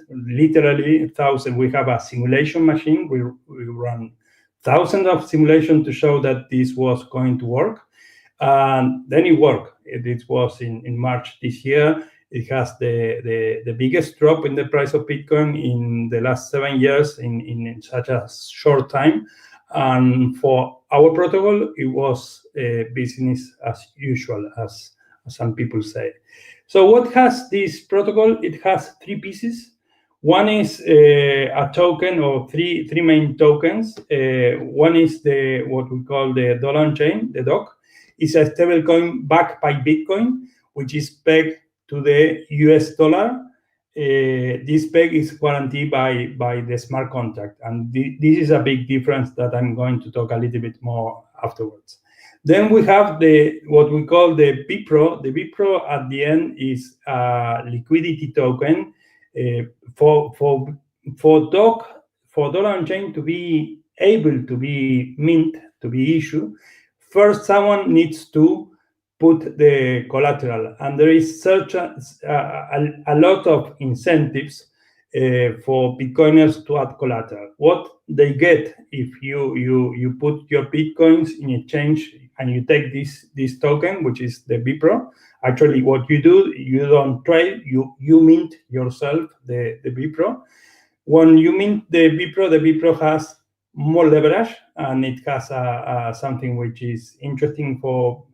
literally 1,000. We have a simulation machine. We run thousands of simulations to show that this was going to work. And then it worked. It was in March this year. It has the biggest drop in the price of Bitcoin in the last 7 years in such a short time. And for our protocol, it was business as usual, as some people say. So what has this protocol? It has 3 pieces. One is a token, or three main tokens. One is what we call the dollar on chain, the DOC. It's a stablecoin backed by Bitcoin, which is pegged to the US dollar. This peg is guaranteed by the smart contract. And this is a big difference that I'm going to talk a little bit more afterwards. Then we have what we call the BPRO. The BPRO at the end is a liquidity token. For DOC, for dollar on chain to be able to be mint, to be issued, first someone needs to put the collateral, and there is such a lot of incentives for Bitcoiners to add collateral. What they get if you put your Bitcoins in exchange and you take this token, which is the BPRO. Actually, what you do, you don't trade, you mint yourself the BPRO. When you mint the BPRO has more leverage, and it has something which is interesting for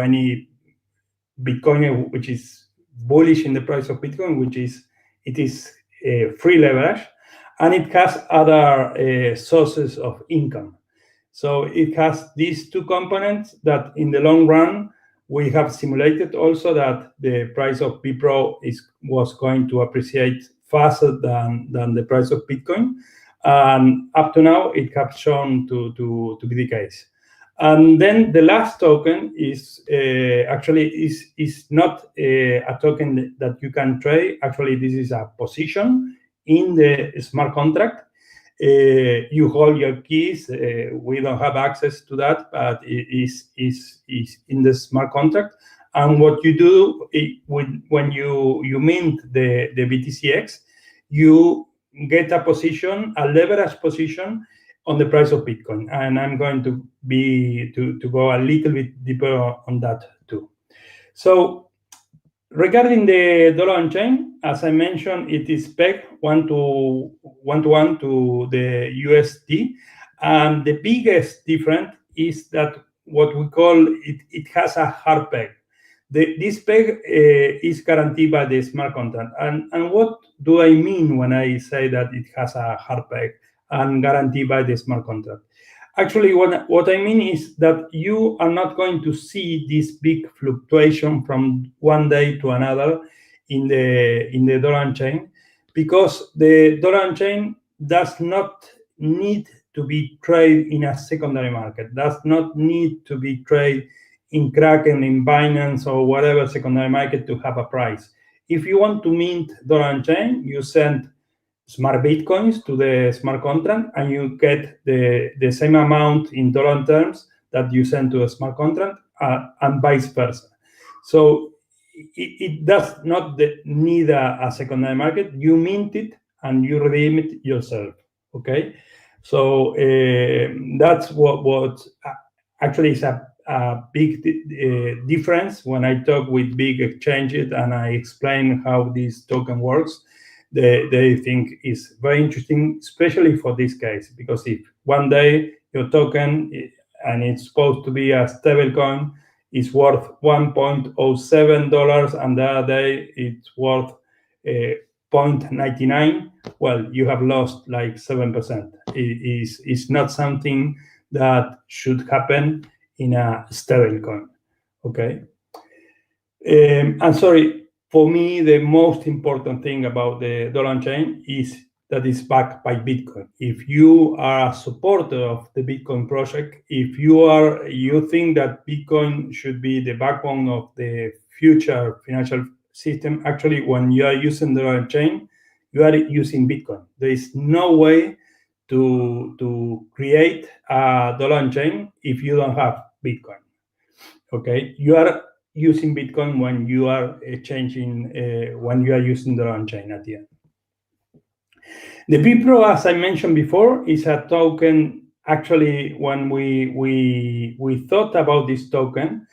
any Bitcoin, which is bullish in the price of Bitcoin, it is free leverage, and it has other sources of income. So it has these two components that in the long run, we have simulated also that the price of BPRO was going to appreciate faster than the price of Bitcoin. And up to now, it has shown to be the case. And then the last token is actually is not a token that you can trade. Actually, this is a position in the smart contract. You hold your keys. We don't have access to that, but it is in the smart contract. And what you do when you mint the BTCX, you get a position, a leverage position on the price of Bitcoin. And I'm going to go a little bit deeper on that too. So regarding the dollar on chain, as I mentioned, it is pegged one to one to the USD. And the biggest difference is that what we call it has a hard peg. This peg is guaranteed by the smart contract. And what do I mean when I say that it has a hard peg and guaranteed by the smart contract? Actually, what I mean is that you are not going to see this big fluctuation from one day to another in the dollar chain, because the dollar chain does not need to be traded in a secondary market, does not need to be traded in Kraken, in Binance, or whatever secondary market to have a price. If you want to mint dollar chain, you send smart Bitcoins to the smart contract, and you get the same amount in dollar terms that you send to a smart contract, and vice versa. So it does not need a secondary market. You mint it and you redeem it yourself. Okay, so that's what actually is a big difference. When I talk with big exchanges and I explain how this token works, they think is very interesting, especially for this case, because if one day your token, and it's supposed to be a stable coin, is worth $1.07, and the other day it's worth 0.99, well, you have lost like 7%. It's not something that should happen in a stable coin. Okay. And sorry, for me, the most important thing about the dollar chain is that it's backed by Bitcoin. If you are a supporter of the Bitcoin project, if you think that Bitcoin should be the backbone of the future financial system, actually, when you are using the dollar chain, you are using Bitcoin. There is no way to create a dollar chain if you don't have Bitcoin. Okay, you are using Bitcoin when you are when you are using the on-chain at the end. The BPRO, as I mentioned before, is a token. Actually, when we thought about this token,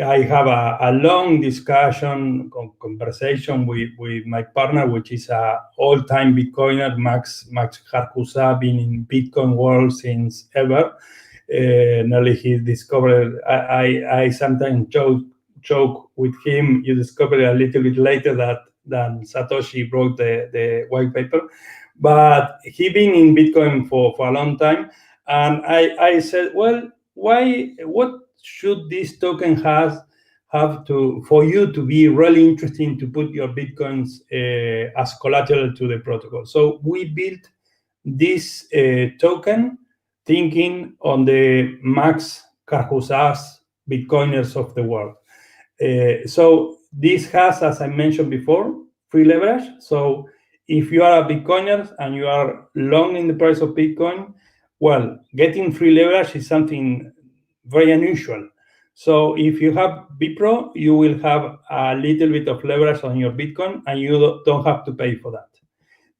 I have a long discussion, conversation with my partner, which is a all-time Bitcoiner, Max Harkusa, been in Bitcoin world since ever. Nearly he discovered, I sometimes joke with him, you discovered a little bit later than Satoshi wrote the white paper, but he been in Bitcoin for a long time. And I said, well, what should this token have for you to be really interesting to put your Bitcoins as collateral to the protocol? So we built this token thinking on the Max Carhusas Bitcoiners of the world. So this has, as I mentioned before, free leverage. So if you are a Bitcoiner and you are long in the price of Bitcoin, well, getting free leverage is something very unusual. So if you have BPRO, you will have a little bit of leverage on your Bitcoin, and you don't have to pay for that.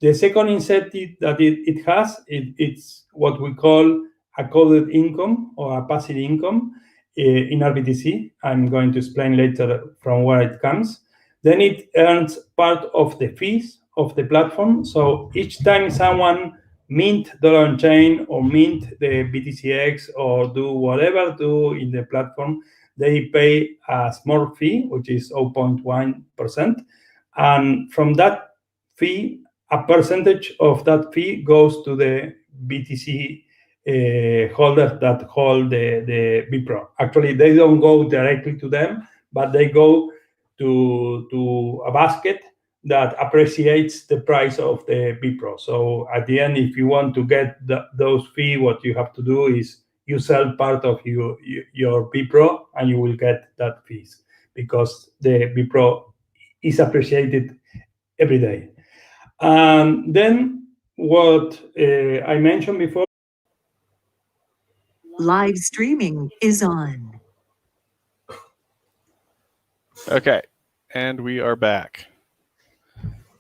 The second incentive that it has, it's what we call a coded income or a passive income in RBTC. I'm going to explain later from where it comes. Then it earns part of the fees of the platform. So each time someone mint dollar on chain or mint the BTCX or do whatever in the platform, they pay a small fee, which is 0.1%. And from that fee, a percentage of that fee goes to the BTC holders that hold the BPRO. Actually, they don't go directly to them, but they go to a basket that appreciates the price of the BPRO. So at the end, if you want to get those fees, what you have to do is you sell part of your BPRO and you will get that fees, because the BPRO is appreciated every day. Then what I mentioned before. Live streaming is on. Okay, and we are back.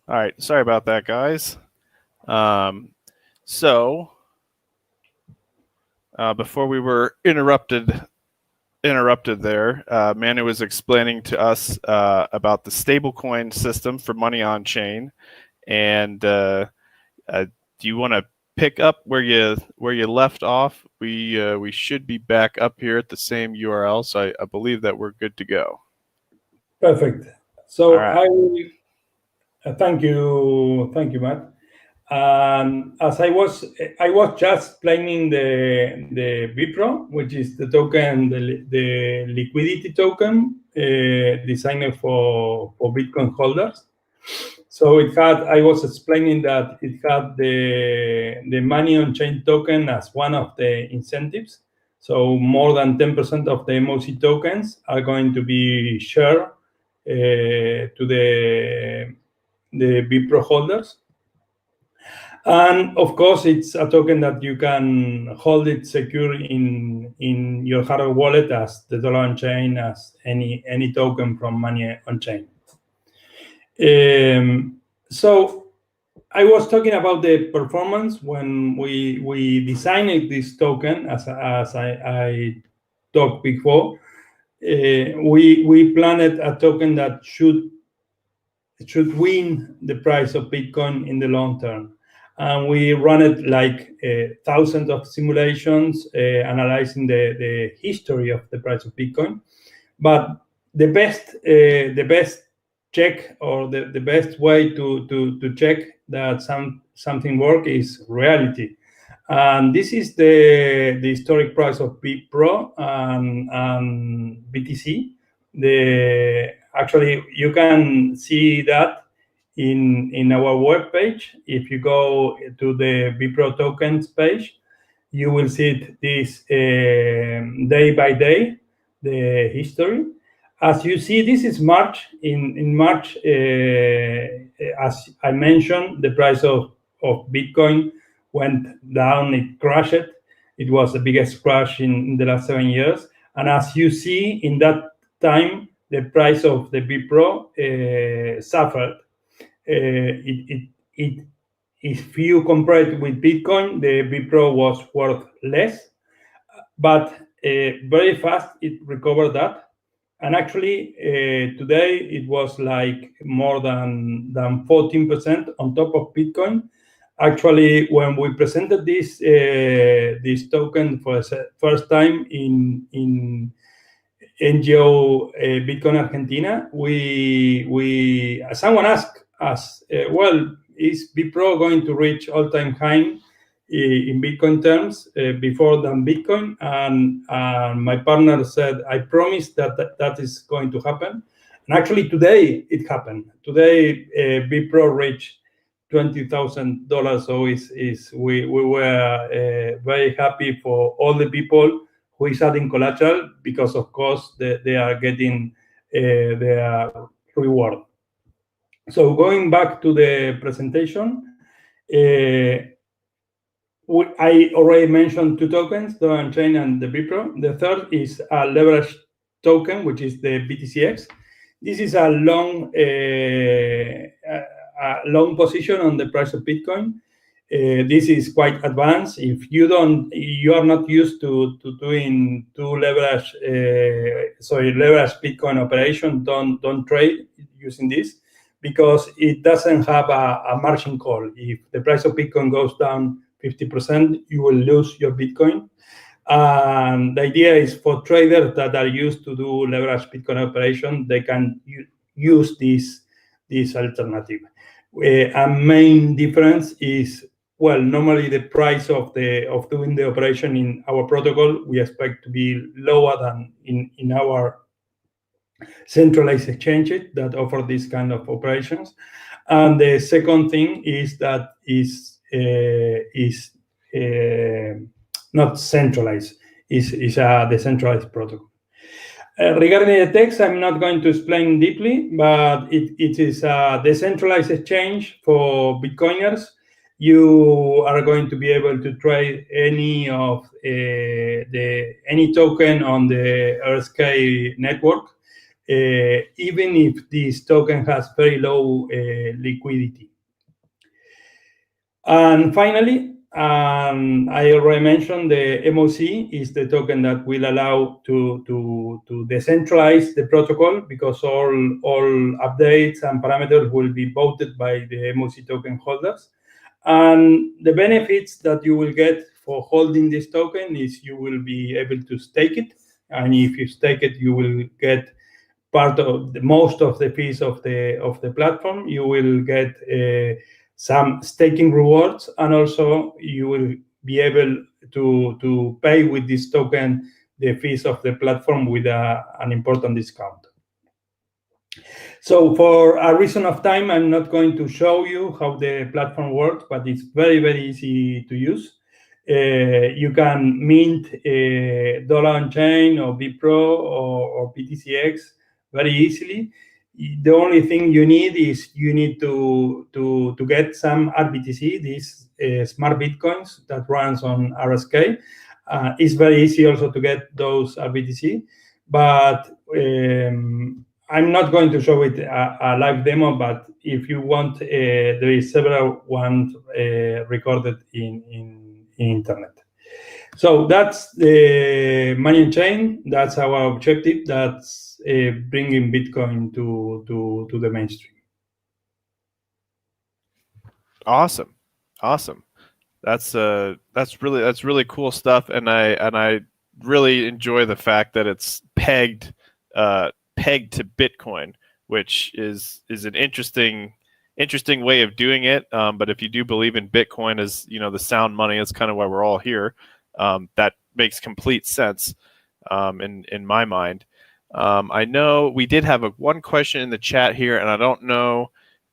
All right, sorry about that, guys. So before we were interrupted there, Manu was explaining to us about the stablecoin system for money on chain, and do you want to pick up where you left off? We should be back up here at the same URL, so I believe that we're good to go. Perfect. So right. I will thank you, Matt. As I was just explaining the BPRO, which is the token, the liquidity token designed for Bitcoin holders. So I was explaining that it had the money on chain token as one of the incentives. So more than 10% of the MOC tokens are going to be shared to the BPRO holders. And of course, it's a token that you can hold it secure in your hardware wallet as the dollar on chain, as any token from money on chain. So I was talking about the performance when we designed this token, as I talked before. We planned a token that should win the price of Bitcoin in the long term. And we run it like thousands of simulations, analyzing the history of the price of Bitcoin. But the best check, or the best way to check that something works is reality. And this is the historic price of BPRO and BTC. Actually, you can see that in our webpage. If you go to the BPRO tokens page, you will see this day by day, the history. As you see, this is March. In March, as I mentioned, the price of Bitcoin went down, it crashed. It was the biggest crash in the last 7 years. And as you see, in that time, the price of the BPRO suffered. If you compare it with Bitcoin, the BPRO was worth less, but very fast it recovered that. And actually, today it was like more than 14% on top of Bitcoin. Actually, when we presented this token for the first time in NGO Bitcoin Argentina, someone asked us, well, is BPRO going to reach all-time high in Bitcoin terms before than Bitcoin? And my partner said, I promise that is going to happen. And actually today it happened. Today BPRO reached $20,000. So we were very happy for all the people who is adding collateral, because of course they are getting their reward. So going back to the presentation, I already mentioned two tokens, dollar on chain and the BPRO. The third is a leverage token, which is the BTCX. This is a long position on the price of Bitcoin. This is quite advanced. If you are not used to doing leverage Bitcoin operation, don't trade using this, because it doesn't have a margin call. If the price of Bitcoin goes down 50%, you will lose your Bitcoin. And the idea is for traders that are used to do leverage Bitcoin operation, they can use this alternative. A main difference is, well, normally the price of doing the operation in our protocol we expect to be lower than in our centralized exchanges that offer this kind of operations. And the second thing is that is not centralized, is a decentralized protocol. Regarding the text, I'm not going to explain deeply, but it is a decentralized exchange for Bitcoiners. You are going to be able to trade any of any token on the RSK network, even if this token has very low liquidity. And finally, I already mentioned the MOC is the token that will allow to decentralize the protocol, because all updates and parameters will be voted by the MOC token holders. And the benefits that you will get for holding this token is you will be able to stake it. And if you stake it, you will get part of most of the fees of the platform. You will get some staking rewards, and also you will be able to pay with this token the fees of the platform with an important discount. So for a reason of time, I'm not going to show you how the platform works, but it's very, very easy to use. You can mint Dollar on Chain or BitPro or BTCX very easily. The only thing you need is you need to get some RBTC, these smart Bitcoins that runs on RSK. It's very easy also to get those RBTC, but I'm not going to show it a live demo, but if you want, there is several ones recorded in internet. So that's the Manuel chain. That's our objective. That's bringing Bitcoin to the mainstream. Awesome. That's really cool stuff, and I really enjoy the fact that it's pegged to Bitcoin, which is an interesting way of doing it. But if you do believe in Bitcoin as, the sound money, that's kind of why we're all here. That makes complete sense in my mind. I know we did have one question in the chat here, and I don't know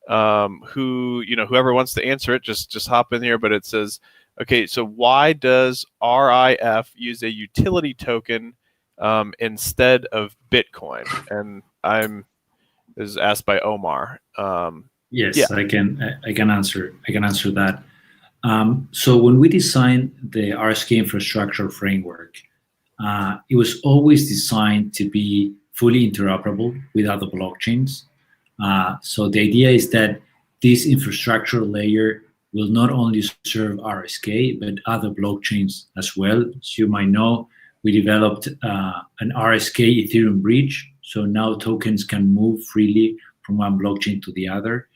whoever wants to answer it, just hop in here. But it says, okay, so why does RIF use a utility token instead of Bitcoin? And this is asked by Omar. Yes, yeah. I can answer that. So when we designed the RSK infrastructure framework, it was always designed to be fully interoperable with other blockchains. So the idea is that this infrastructure layer will not only serve RSK, but other blockchains as well. As you might know, we developed an RSK Ethereum bridge. So now tokens can move freely from one blockchain to the other.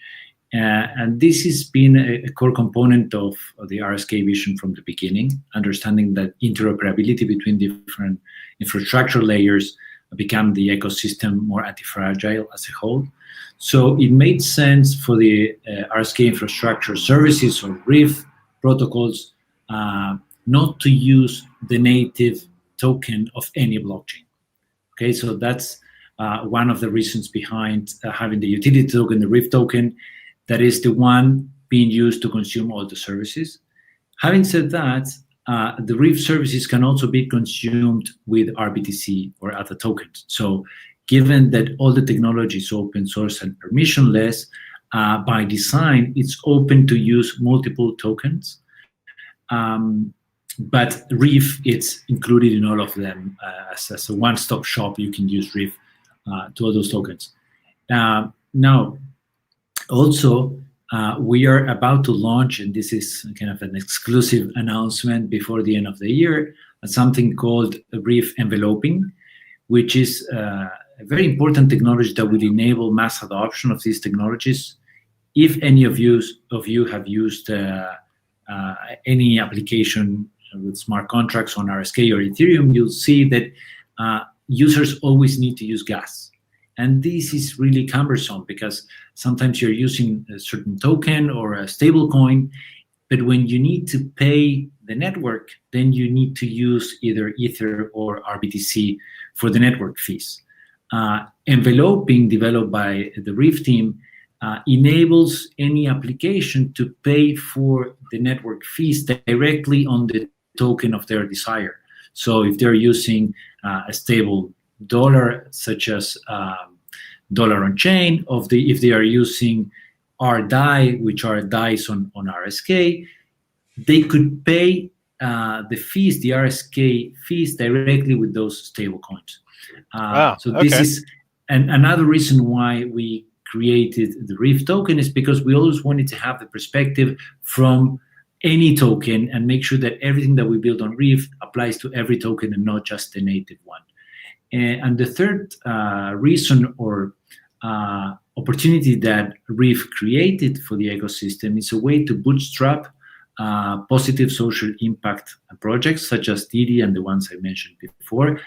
And this has been a core component of the RSK vision from the beginning, understanding that interoperability between different infrastructure layers become the ecosystem more anti-fragile as a whole. So it made sense for the RSK infrastructure services or RIF protocols not to use the native token of any blockchain. Okay, so that's one of the reasons behind having the utility token, the RIF token, that is the one being used to consume all the services. Having said that, the RIF services can also be consumed with RBTC or other tokens. So given that all the technology is open source and permissionless, by design, it's open to use multiple tokens. But RIF, it's included in all of them as a one-stop shop. You can use RIF to all those tokens. Now, also, we are about to launch, and this is kind of an exclusive announcement before the end of the year, something called RIF enveloping, which is a very important technology that will enable mass adoption of these technologies. If any of you have used any application with smart contracts on RSK or Ethereum, you'll see that users always need to use gas. And this is really cumbersome because sometimes you're using a certain token or a stable coin, but when you need to pay the network, then you need to use either Ether or RBTC for the network fees. Envelope, being developed by the Reef team, enables any application to pay for the network fees directly on the token of their desire. So if they're using a stable dollar, such as dollar on chain, if they are using RDAI, which are DAIs on RSK, they could pay the fees, the RSK fees, directly with those stable coins. So this is another reason why we created the Reef token, is because we always wanted to have the perspective from any token and make sure that everything that we build on Reef applies to every token and not just the native one. And the third reason or opportunity that Reef created for the ecosystem is a way to bootstrap positive social impact projects such as Didi and the ones I mentioned before.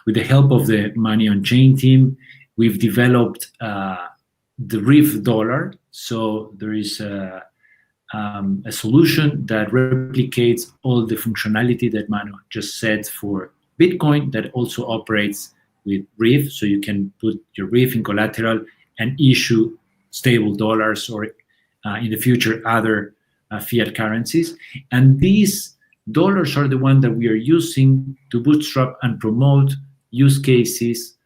With the help of the Money on Chain team, we've developed the Reef dollar. So there is a solution that replicates all the functionality that Manu just said for Bitcoin, that also operates with Reef. So you can put your Reef in collateral and issue stable dollars or in the future other fiat currencies. And these dollars are the ones that we are using to bootstrap and promote use cases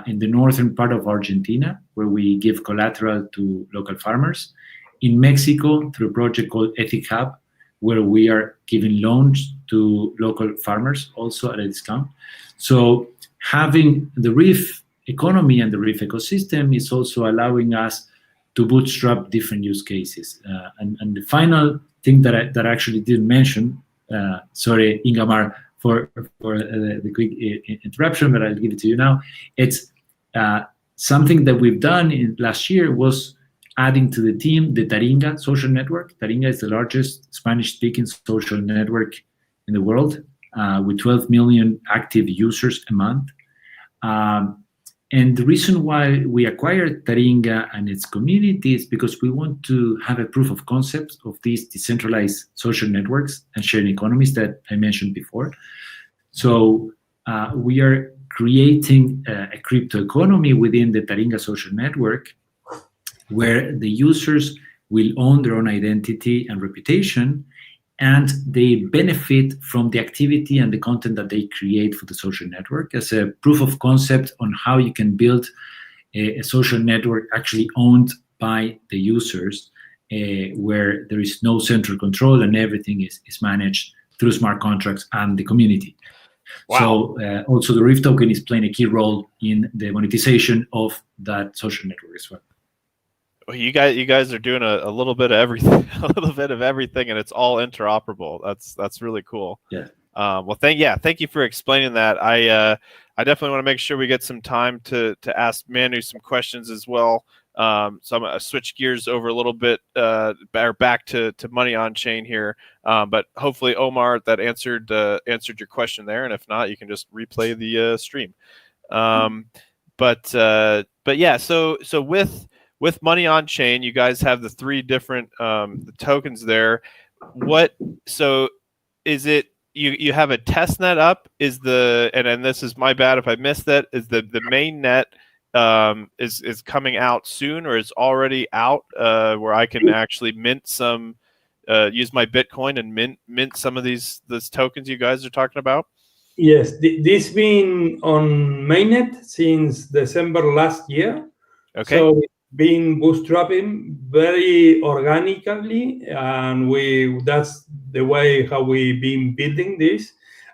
in the northern part of Argentina, where we give collateral to local farmers. In Mexico, through a project called Ethic Hub, where we are giving loans to local farmers also at a discount. So having the Reef economy and the Reef ecosystem is also allowing us to bootstrap different use cases. And the final thing that I actually didn't mention, sorry, Ingamar, for the quick interruption, but I'll give it to you now. It's something that we've done in last year was adding to the team the Taringa social network. Taringa is the largest Spanish-speaking social network in the world, with 12 million active users a month. And the reason why we acquired Taringa and its community is because we want to have a proof of concept of these decentralized social networks and sharing economies that I mentioned before. So we are creating a crypto economy within the Taringa social network, where the users will own their own identity and reputation, and they benefit from the activity and the content that they create for the social network as a proof of concept on how you can build a social network actually owned by the users, where there is no central control and everything is managed through smart contracts and the community. Wow. So also the Reef token is playing a key role in the monetization of that social network as well. Well, you guys are doing a little bit of everything, and it's all interoperable. That's really cool. Yeah. Well, thank you for explaining that. I definitely want to make sure we get some time to ask Manu some questions as well. So I'm gonna switch gears over a little bit, or back to Money on Chain here. But hopefully, Omar, that answered your question there, and if not, you can just replay the stream. But yeah, so with Money on Chain, you guys have the three different the tokens there. So is it you have a test net up? And this is my bad if I missed that. Is the main net is coming out soon, or is already out, where I can actually mint some, use my Bitcoin and mint some of these tokens you guys are talking about? Yes, this been on mainnet since December last year. Okay. So been bootstrapping very organically, and that's the way how we've been building this.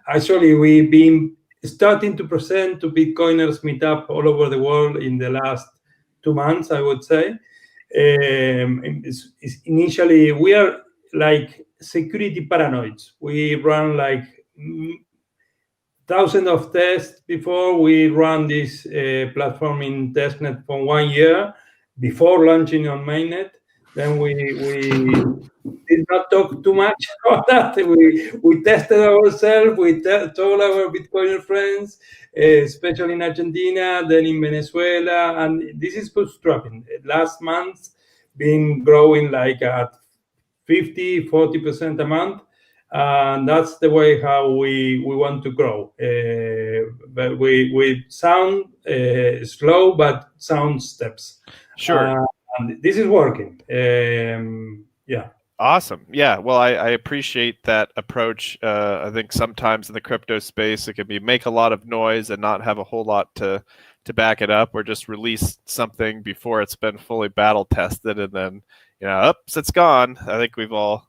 Actually, we've been starting to present to Bitcoiners meetup all over the world in the last 2 months, I would say. Initially, we are like security paranoids. We run like thousands of tests before we run this platform in testnet for 1 year before launching on mainnet. Then we did not talk too much about that. We tested ourselves. We told our Bitcoin friends, especially in Argentina, then in Venezuela, and this is bootstrapping. Last month, been growing like at 40% a month. And that's the way how we want to grow. But we sound slow, but sound steps. Sure. And this is working. Yeah. Awesome. Yeah. Well, I appreciate that approach. I think sometimes in the crypto space, it can be make a lot of noise and not have a whole lot to back it up, or just release something before it's been fully battle tested, and then oops, it's gone. I think we've all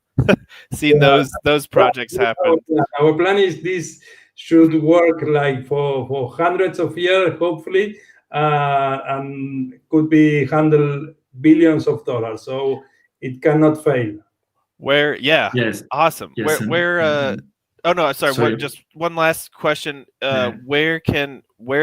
seen those projects happen. Our plan is this should work like for hundreds of years, hopefully, and could be handle billions of dollars. So it cannot fail. Where? Yeah. Yes. Awesome. Yes, Oh no, sorry. Sorry. Just one last question. Yeah. Where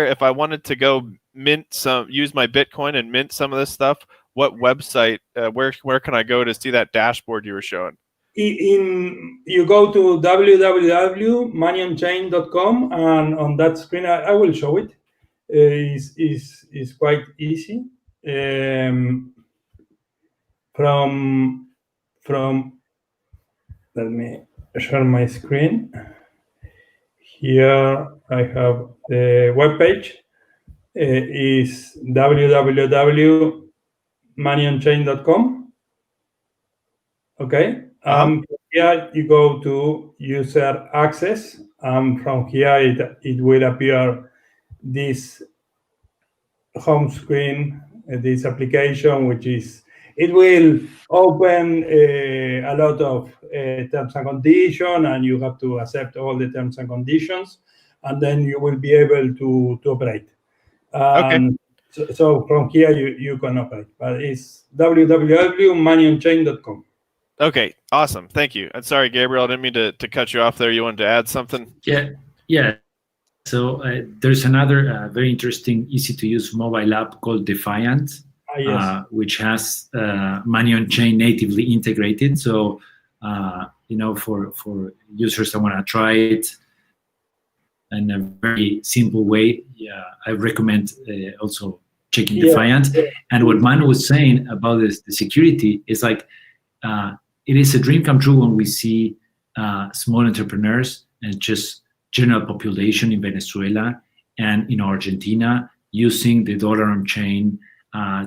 if I wanted to go use my Bitcoin and mint some of this stuff, what website? Where can I go to see that dashboard you were showing? You go to www.manionchain.com, and on that screen I will show it. Is quite easy. From let me share my screen. Here I have the web page. Is www.manionchain.com. Okay. Here you go to user access. From here it will appear this home screen, this application, which is it will open a lot of terms and conditions, and you have to accept all the terms and conditions, and then you will be able to operate. Okay. So from here you can operate, but it's www.manionchain.com. Okay, awesome. Thank you. And sorry, Gabriel, I didn't mean to cut you off there. You wanted to add something? Yeah. So there's another very interesting, easy-to-use mobile app called Defiant, Yes. which has money on chain natively integrated. So for users that want to try it in a very simple way, I recommend also checking Defiant. And what Manu was saying about the security is like it is a dream come true when we see small entrepreneurs and just general population in Venezuela and in Argentina using the dollar on chain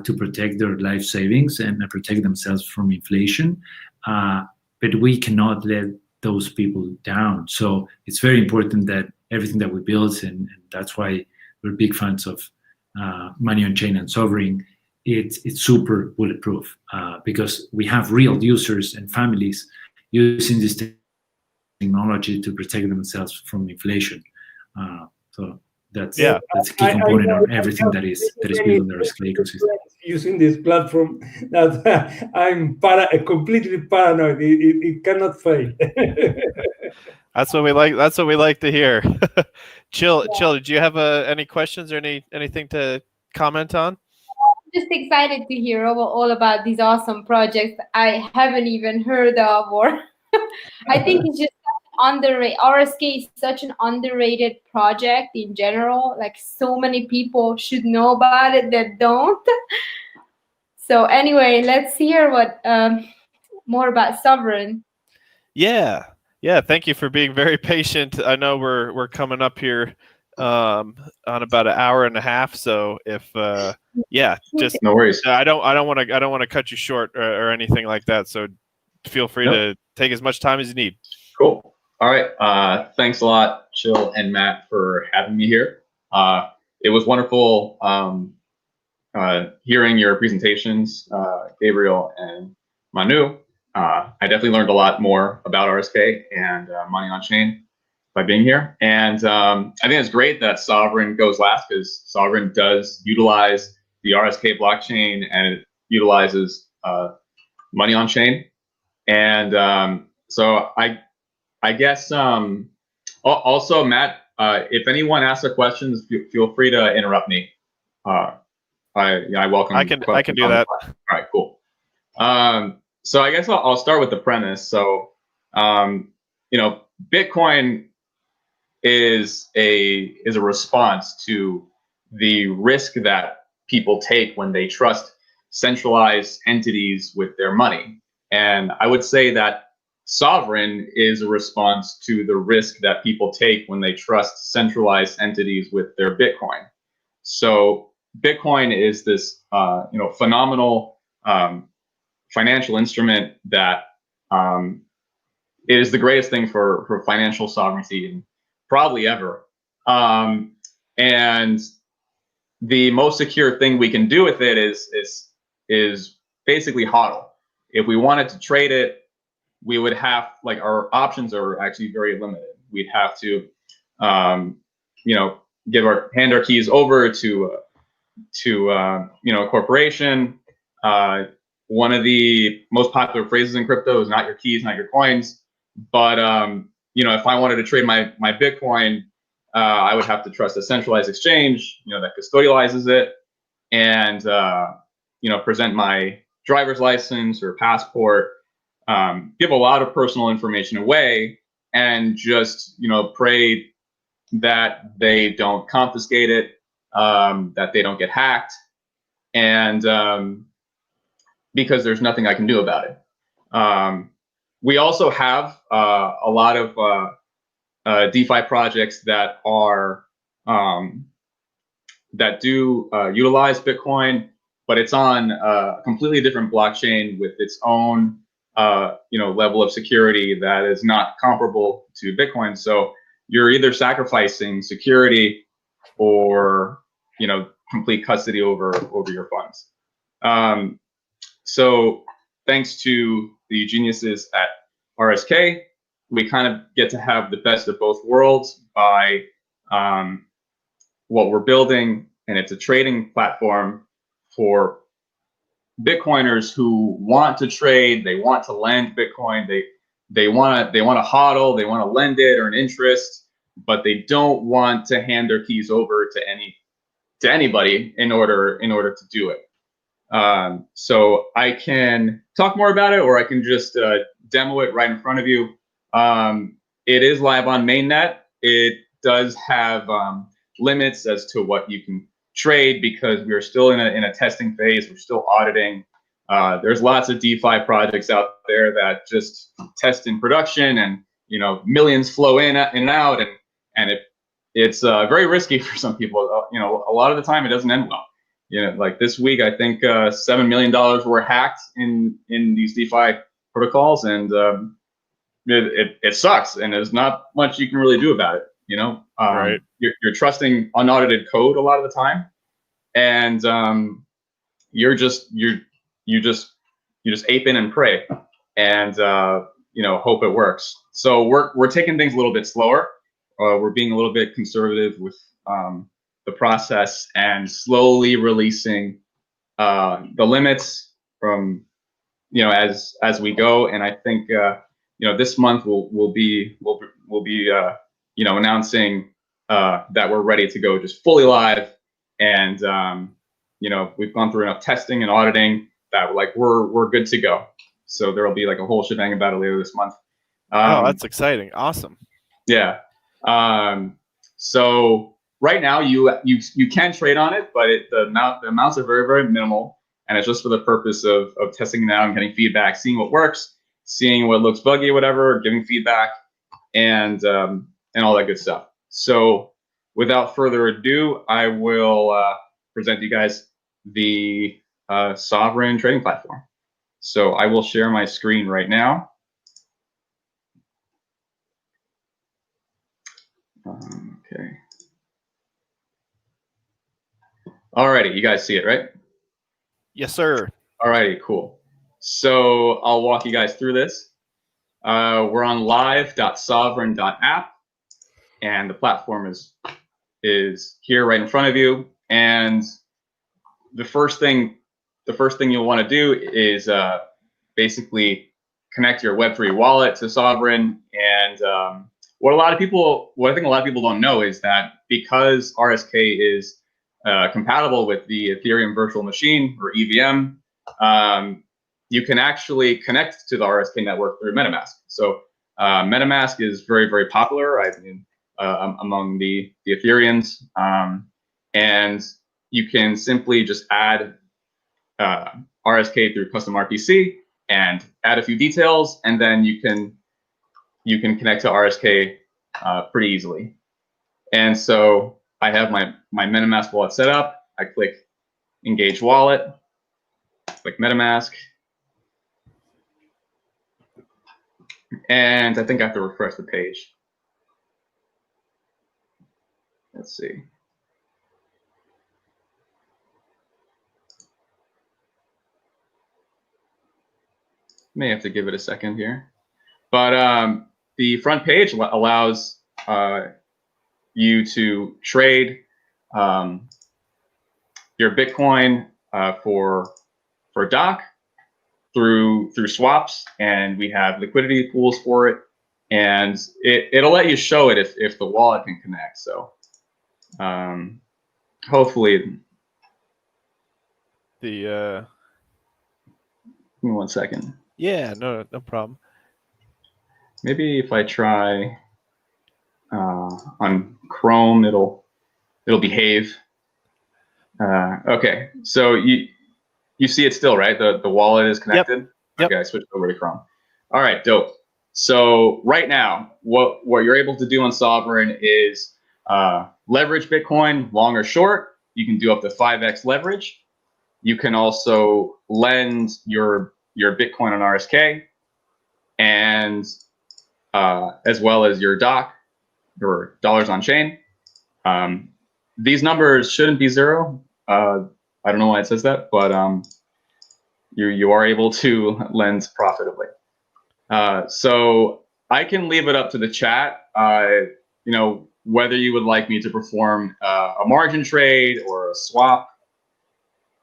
to protect their life savings and protect themselves from inflation. But we cannot let those people down. So it's very important that everything that we build, and that's why we're big fans of Money on Chain and Sovryn, it's super bulletproof because we have real users and families using this technology to protect themselves from inflation. So that's a key component of everything that is built on the RSK ecosystem. Using this platform, that I'm completely paranoid. It cannot fail. That's what we like. That's what we like to hear. Chill. Did you have any questions or anything to comment on? Just excited to hear all about these awesome projects I haven't even heard of, or I think it's just underrated. RSK is such an underrated project in general. Like, so many people should know about it that don't. So anyway, let's hear what more about Sovryn. Yeah. Thank you for being very patient. I know we're coming up here on about an hour and a half. So if just no worries. I don't want to cut you short or anything like that. So feel free to take as much time as you need. Cool. All right. Thanks a lot, Chill and Matt, for having me here. It was wonderful hearing your presentations, Gabriel and Manu. I definitely learned a lot more about RSK and Money on Chain by being here. And I think it's great that Sovryn goes last, because Sovryn does utilize the RSK blockchain and it utilizes Money on Chain. And so I guess also, Matt, if anyone asks a question, feel free to interrupt me. I welcome. I can do that. All right, cool. So I guess I'll start with the premise. So, Bitcoin is a response to the risk that people take when they trust centralized entities with their money. And I would say that Sovryn is a response to the risk that people take when they trust centralized entities with their Bitcoin. So Bitcoin is this, phenomenal financial instrument that is the greatest thing for financial sovereignty in probably ever. And the most secure thing we can do with it is basically hodl. If we wanted to trade it, we would have, like, our options are actually very limited. We'd have to, hand our keys over to a corporation. One of the most popular phrases in crypto is "not your keys, not your coins." But if I wanted to trade my Bitcoin, I would have to trust a centralized exchange, that custodializes it, and present my driver's license or passport, give a lot of personal information away, and just pray that they don't confiscate it, that they don't get hacked, and because there's nothing I can do about it. We also have a lot of DeFi projects that are that do utilize Bitcoin, but it's on a completely different blockchain with its own level of security that is not comparable to Bitcoin. So you're either sacrificing security or complete custody over your funds. So thanks to the geniuses at RSK, we kind of get to have the best of both worlds by what we're building, and it's a trading platform for Bitcoiners who want to trade, they want to lend Bitcoin, they want to hodl, they want to lend it or an interest, but they don't want to hand their keys over to anybody in order to do it. So I can talk more about it, or I can just demo it right in front of you. It is live on mainnet. It does have limits as to what you can trade because we're still in a testing phase. We're still auditing. There's lots of DeFi projects out there that just test in production, and millions flow in and out, and it's very risky for some people. A lot of the time it doesn't end well. Like this week, I think $7 million were hacked in these DeFi protocols, and it sucks, and there's not much you can really do about it. Right. You're trusting unaudited code a lot of the time, and you just ape in and pray, and hope it works. So we're taking things a little bit slower. We're being a little bit conservative with the process and slowly releasing the limits from as we go. And I think this month we'll be announcing that we're ready to go, just fully live, and we've gone through enough testing and auditing that we're good to go. So there'll be like a whole shebang about it later this month. Oh, that's exciting! Awesome. Yeah. So right now you can trade on it, but the amounts are very, very minimal, and it's just for the purpose of testing it out and getting feedback, seeing what works, seeing what looks buggy, whatever, giving feedback, and all that good stuff. So without further ado, I will present to you guys the Sovryn trading platform. So I will share my screen right now. Okay. Alrighty, you guys see it, right? Yes, sir. Alrighty, cool. So I'll walk you guys through this. We're on live.sovryn.app, and the platform is here right in front of you. And the first thing you'll want to do is basically connect your Web3 wallet to Sovryn. And what I think a lot of people don't know is that because RSK is compatible with the Ethereum virtual machine, or EVM, you can actually connect to the RSK network through MetaMask. So MetaMask is very, very popular among the Ethereans, and you can simply just add RSK through custom RPC and add a few details, and then you can connect to RSK pretty easily. And so I have my MetaMask wallet set up. I click Engage Wallet, click MetaMask, and I think I have to refresh the page. Let's see. May have to give it a second here. But the front page allows you to trade your Bitcoin for DOC through swaps, and we have liquidity pools for it, and it'll let you show it if the wallet can connect. So hopefully The give me 1 second. yeah, no problem. Maybe if I try on Chrome, it'll behave. Okay, so you see it still, right? The wallet is connected. Yep. Okay, I switched over to Chrome. All right, dope. So right now, what you're able to do on Sovryn is leverage Bitcoin long or short. You can do up to 5x leverage. You can also lend your Bitcoin on RSK, and as well as your DOC, your dollars on chain. These numbers shouldn't be zero. I don't know why it says that, but you are able to lend profitably. So I can leave it up to the chat. Whether you would like me to perform a margin trade or a swap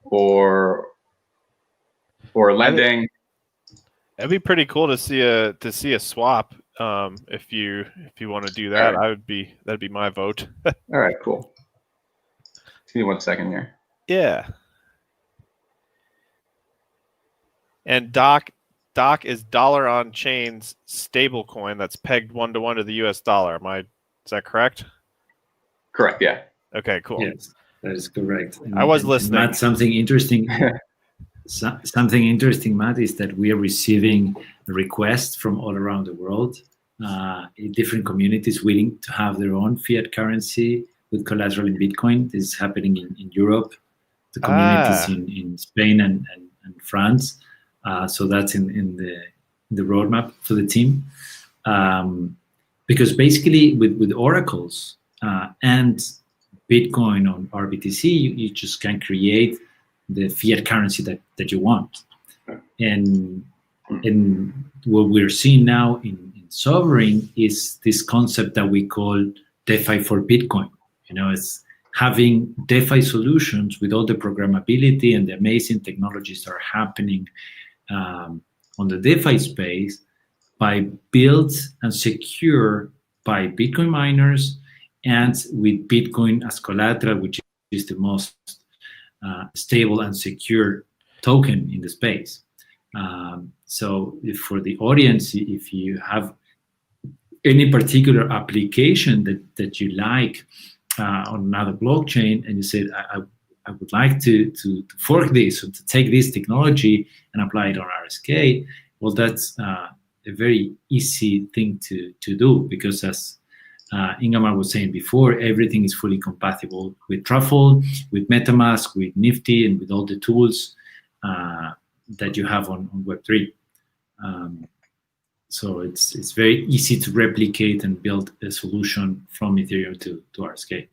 or lending. It'd be pretty cool to see a swap. If you want to do that, All right. that'd be my vote. All right, cool. Give me 1 second here. Yeah. And DOC is dollar on chain's stable coin that's pegged 1-to-1 to the US dollar. Is that correct? Correct, yeah. Okay, cool. Yes, that is correct. I was listening. Matt, something interesting. Something interesting, Matt, is that we are receiving requests from all around the world, in different communities willing to have their own fiat currency with collateral in Bitcoin. This is happening in Europe, the communities in Spain and France. So that's in the roadmap for the team. Because basically with oracles and Bitcoin on RBTC, you just can create the fiat currency that you want. And what we're seeing now in Sovryn is this concept that we call DeFi for Bitcoin. It's having DeFi solutions with all the programmability and the amazing technologies that are happening on the DeFi space by built and secure by Bitcoin miners and with Bitcoin as collateral, which is the most stable and secure token in the space. So for the audience, if you have any particular application that you like on another blockchain and you said, I would like to fork this or to take this technology and apply it on RSK, well, that's a very easy thing to do, because as Ingamar was saying before, everything is fully compatible with Truffle, with MetaMask, with Nifty, and with all the tools that you have on Web3. So it's very easy to replicate and build a solution from Ethereum to RSK.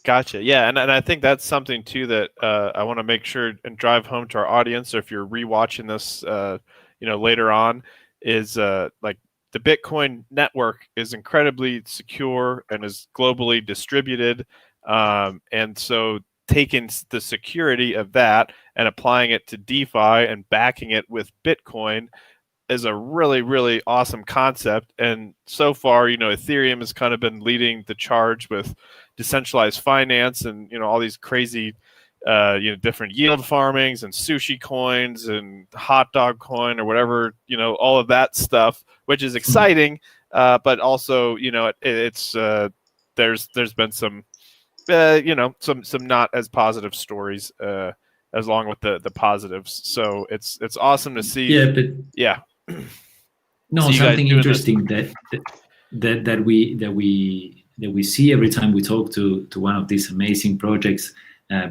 Gotcha. Yeah, and I think that's something too that I want to make sure and drive home to our audience. Or if you're rewatching this, later on, is like the Bitcoin network is incredibly secure and is globally distributed, and so taking the security of that and applying it to DeFi and backing it with Bitcoin is a really, really awesome concept. And so far, Ethereum has kind of been leading the charge with decentralized finance and, all these crazy different yield farmings and sushi coins and hot dog coin or whatever, all of that stuff, which is exciting. But also, it's there's been some, some not as positive stories as long with the positives. So it's awesome to see. Yeah, but yeah. No, So something interesting that we see every time we talk to one of these amazing projects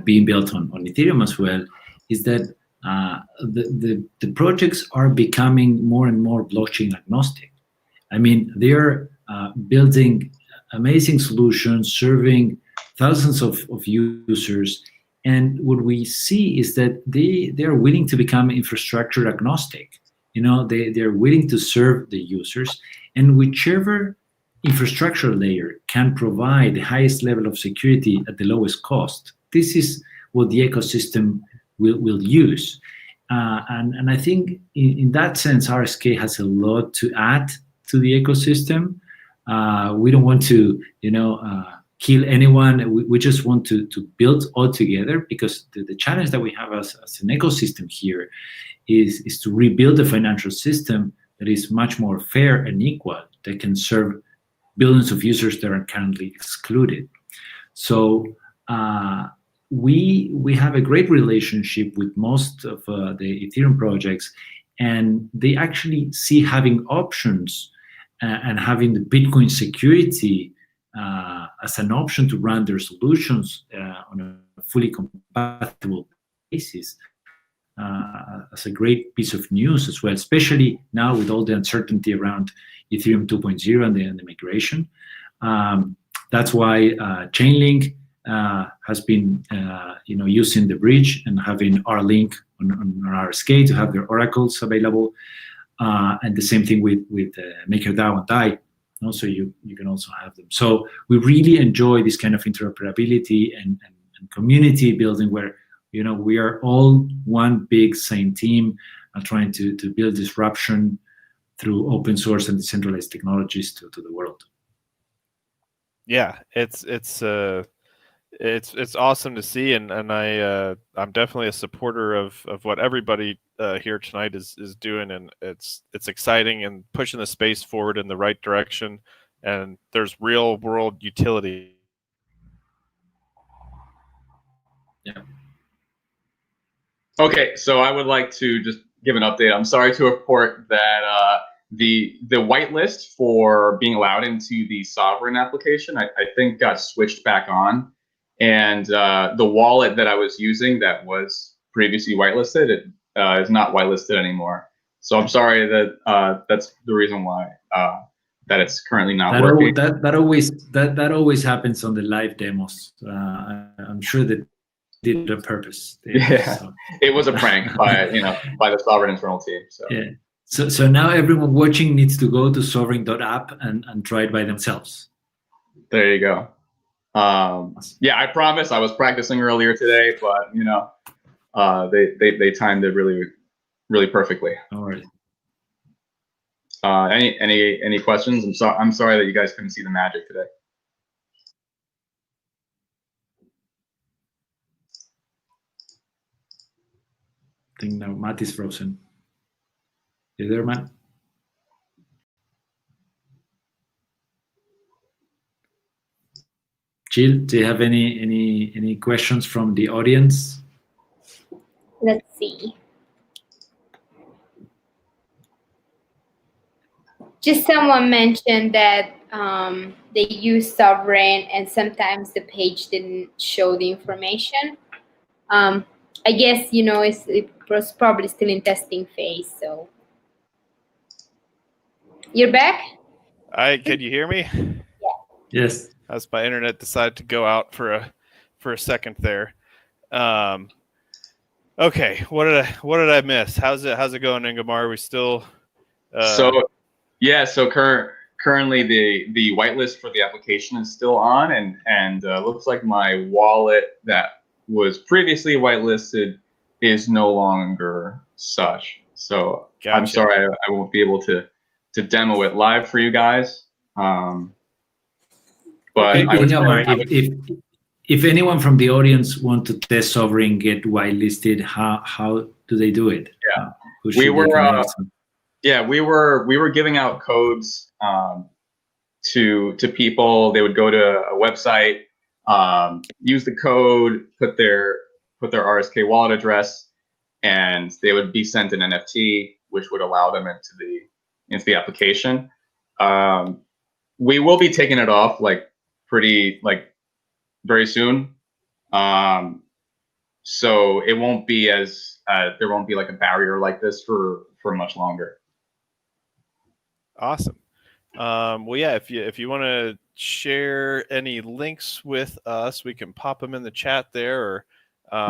being built on Ethereum as well, is that the projects are becoming more and more blockchain agnostic. I mean, they're building amazing solutions, serving thousands of users, and what we see is that they are willing to become infrastructure agnostic. They're willing to serve the users, and whichever infrastructure layer can provide the highest level of security at the lowest cost, this is what the ecosystem will use. And I think in that sense, RSK has a lot to add to the ecosystem. We don't want to, kill anyone. We just want to build all together, because the challenge that we have as an ecosystem here is to rebuild a financial system that is much more fair and equal, that can serve billions of users that are currently excluded. So we have a great relationship with most of the Ethereum projects, and they actually see having options and having the Bitcoin security as an option to run their solutions on a fully compatible basis. As a great piece of news as well, especially now with all the uncertainty around Ethereum 2.0 and the migration. That's why Chainlink has been using the bridge and having our link on RSK to have their oracles available, and the same thing with MakerDAO and DAI. Also, you can also have them. So we really enjoy this kind of interoperability and community building, where we are all one big same team, trying to build disruption through open source and decentralized technologies to the world. Yeah, it's awesome to see, and I'm definitely a supporter of what everybody here tonight is doing, and it's exciting and pushing the space forward in the right direction, and there's real world utility. Yeah. Okay, so I would like to just give an update. I'm sorry to report that the whitelist for being allowed into the Sovryn application, I think got switched back on, and the wallet that I was using that was previously whitelisted is not whitelisted anymore. So I'm sorry that that's the reason why that it's currently not working. That always happens on the live demos. I'm sure that did it on purpose. It was a prank by the Sovryn internal team. So yeah. So now everyone watching needs to go to sovryn.app and try it by themselves. There you go. Yeah, I promise. I was practicing earlier today, but they timed it really, really perfectly. All right. Any questions? I'm sorry that you guys couldn't see the magic today. I think now Matt is frozen. You there, Matt? Jill, do you have any questions from the audience? Let's see. Just someone mentioned that they use Sovryn and sometimes the page didn't show the information. I guess, it was probably still in testing phase, so. You're back? Can you hear me? Yeah. Yes. As my internet decided to go out for a second there. Okay, what did I miss? How's it going, Ingemar? Are we still? So currently the whitelist for the application is still on, and looks like my wallet that was previously whitelisted is no longer such. So gotcha. I'm sorry I won't be able to demo it live for you guys. But Ingemar, if anyone from the audience want to test Sovryn, get whitelisted, how do they do it? Yeah. Who should they connect to? Yeah, we were giving out codes to people. They would go to a website, use the code, put their RSK wallet address, and they would be sent an NFT, which would allow them into the application. We will be taking it off very soon. So it won't be there won't be like a barrier like this for much longer. Awesome. Well, yeah, if you want to share any links with us, we can pop them in the chat there. Or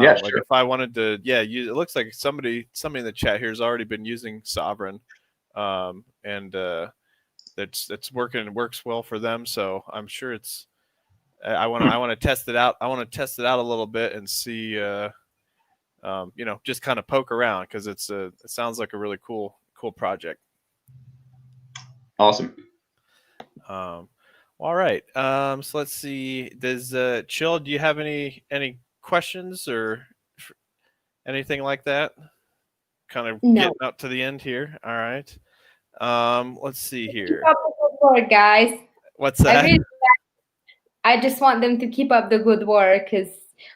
yeah, like sure. if I wanted to, it looks like somebody in the chat here has already been using Sovryn, and it's works well for them. So I'm sure it's. I want to test it out. I want to test it out a little bit and see. Just kind of poke around because it sounds like a really cool project. Awesome. All right. So let's see. Does Chill? Do you have any questions or anything like that? Kind of getting up to the end here. All right. Let's see here. Keep up the good work, guys. What's that? I just want them to keep up the good work because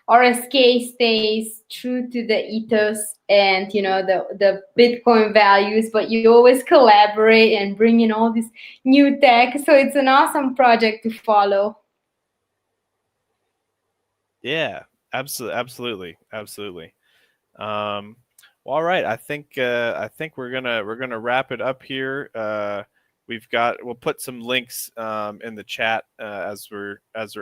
RSK stays true to the ethos and the Bitcoin values, but you always collaborate and bring in all this new tech. So it's an awesome project to follow. Yeah, absolutely. Well, all right. I think we're gonna wrap it up here. We'll put some links in the chat as we're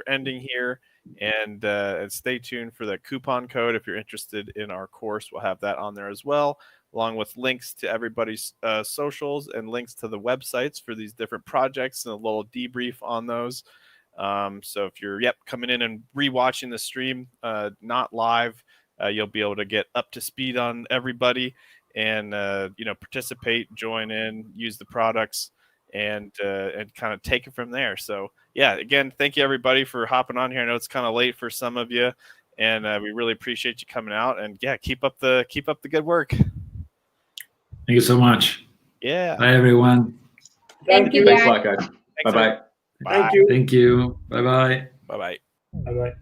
ending here, and stay tuned for the coupon code if you're interested in our course. We'll have that on there as well, along with links to everybody's socials and links to the websites for these different projects and a little debrief on those. So if you're coming in and rewatching the stream, not live, you'll be able to get up to speed on everybody and participate, join in, use the products, and kind of take it from there. So again, thank you everybody for hopping on here. I know it's kind of late for some of you, and we really appreciate you coming out. And keep up the good work. Thank you so much. Yeah. Bye everyone. Thank you, Thanks guys. a lot, guys. Bye-bye. Thank you. Thank you. Bye bye. Bye bye. Bye-bye.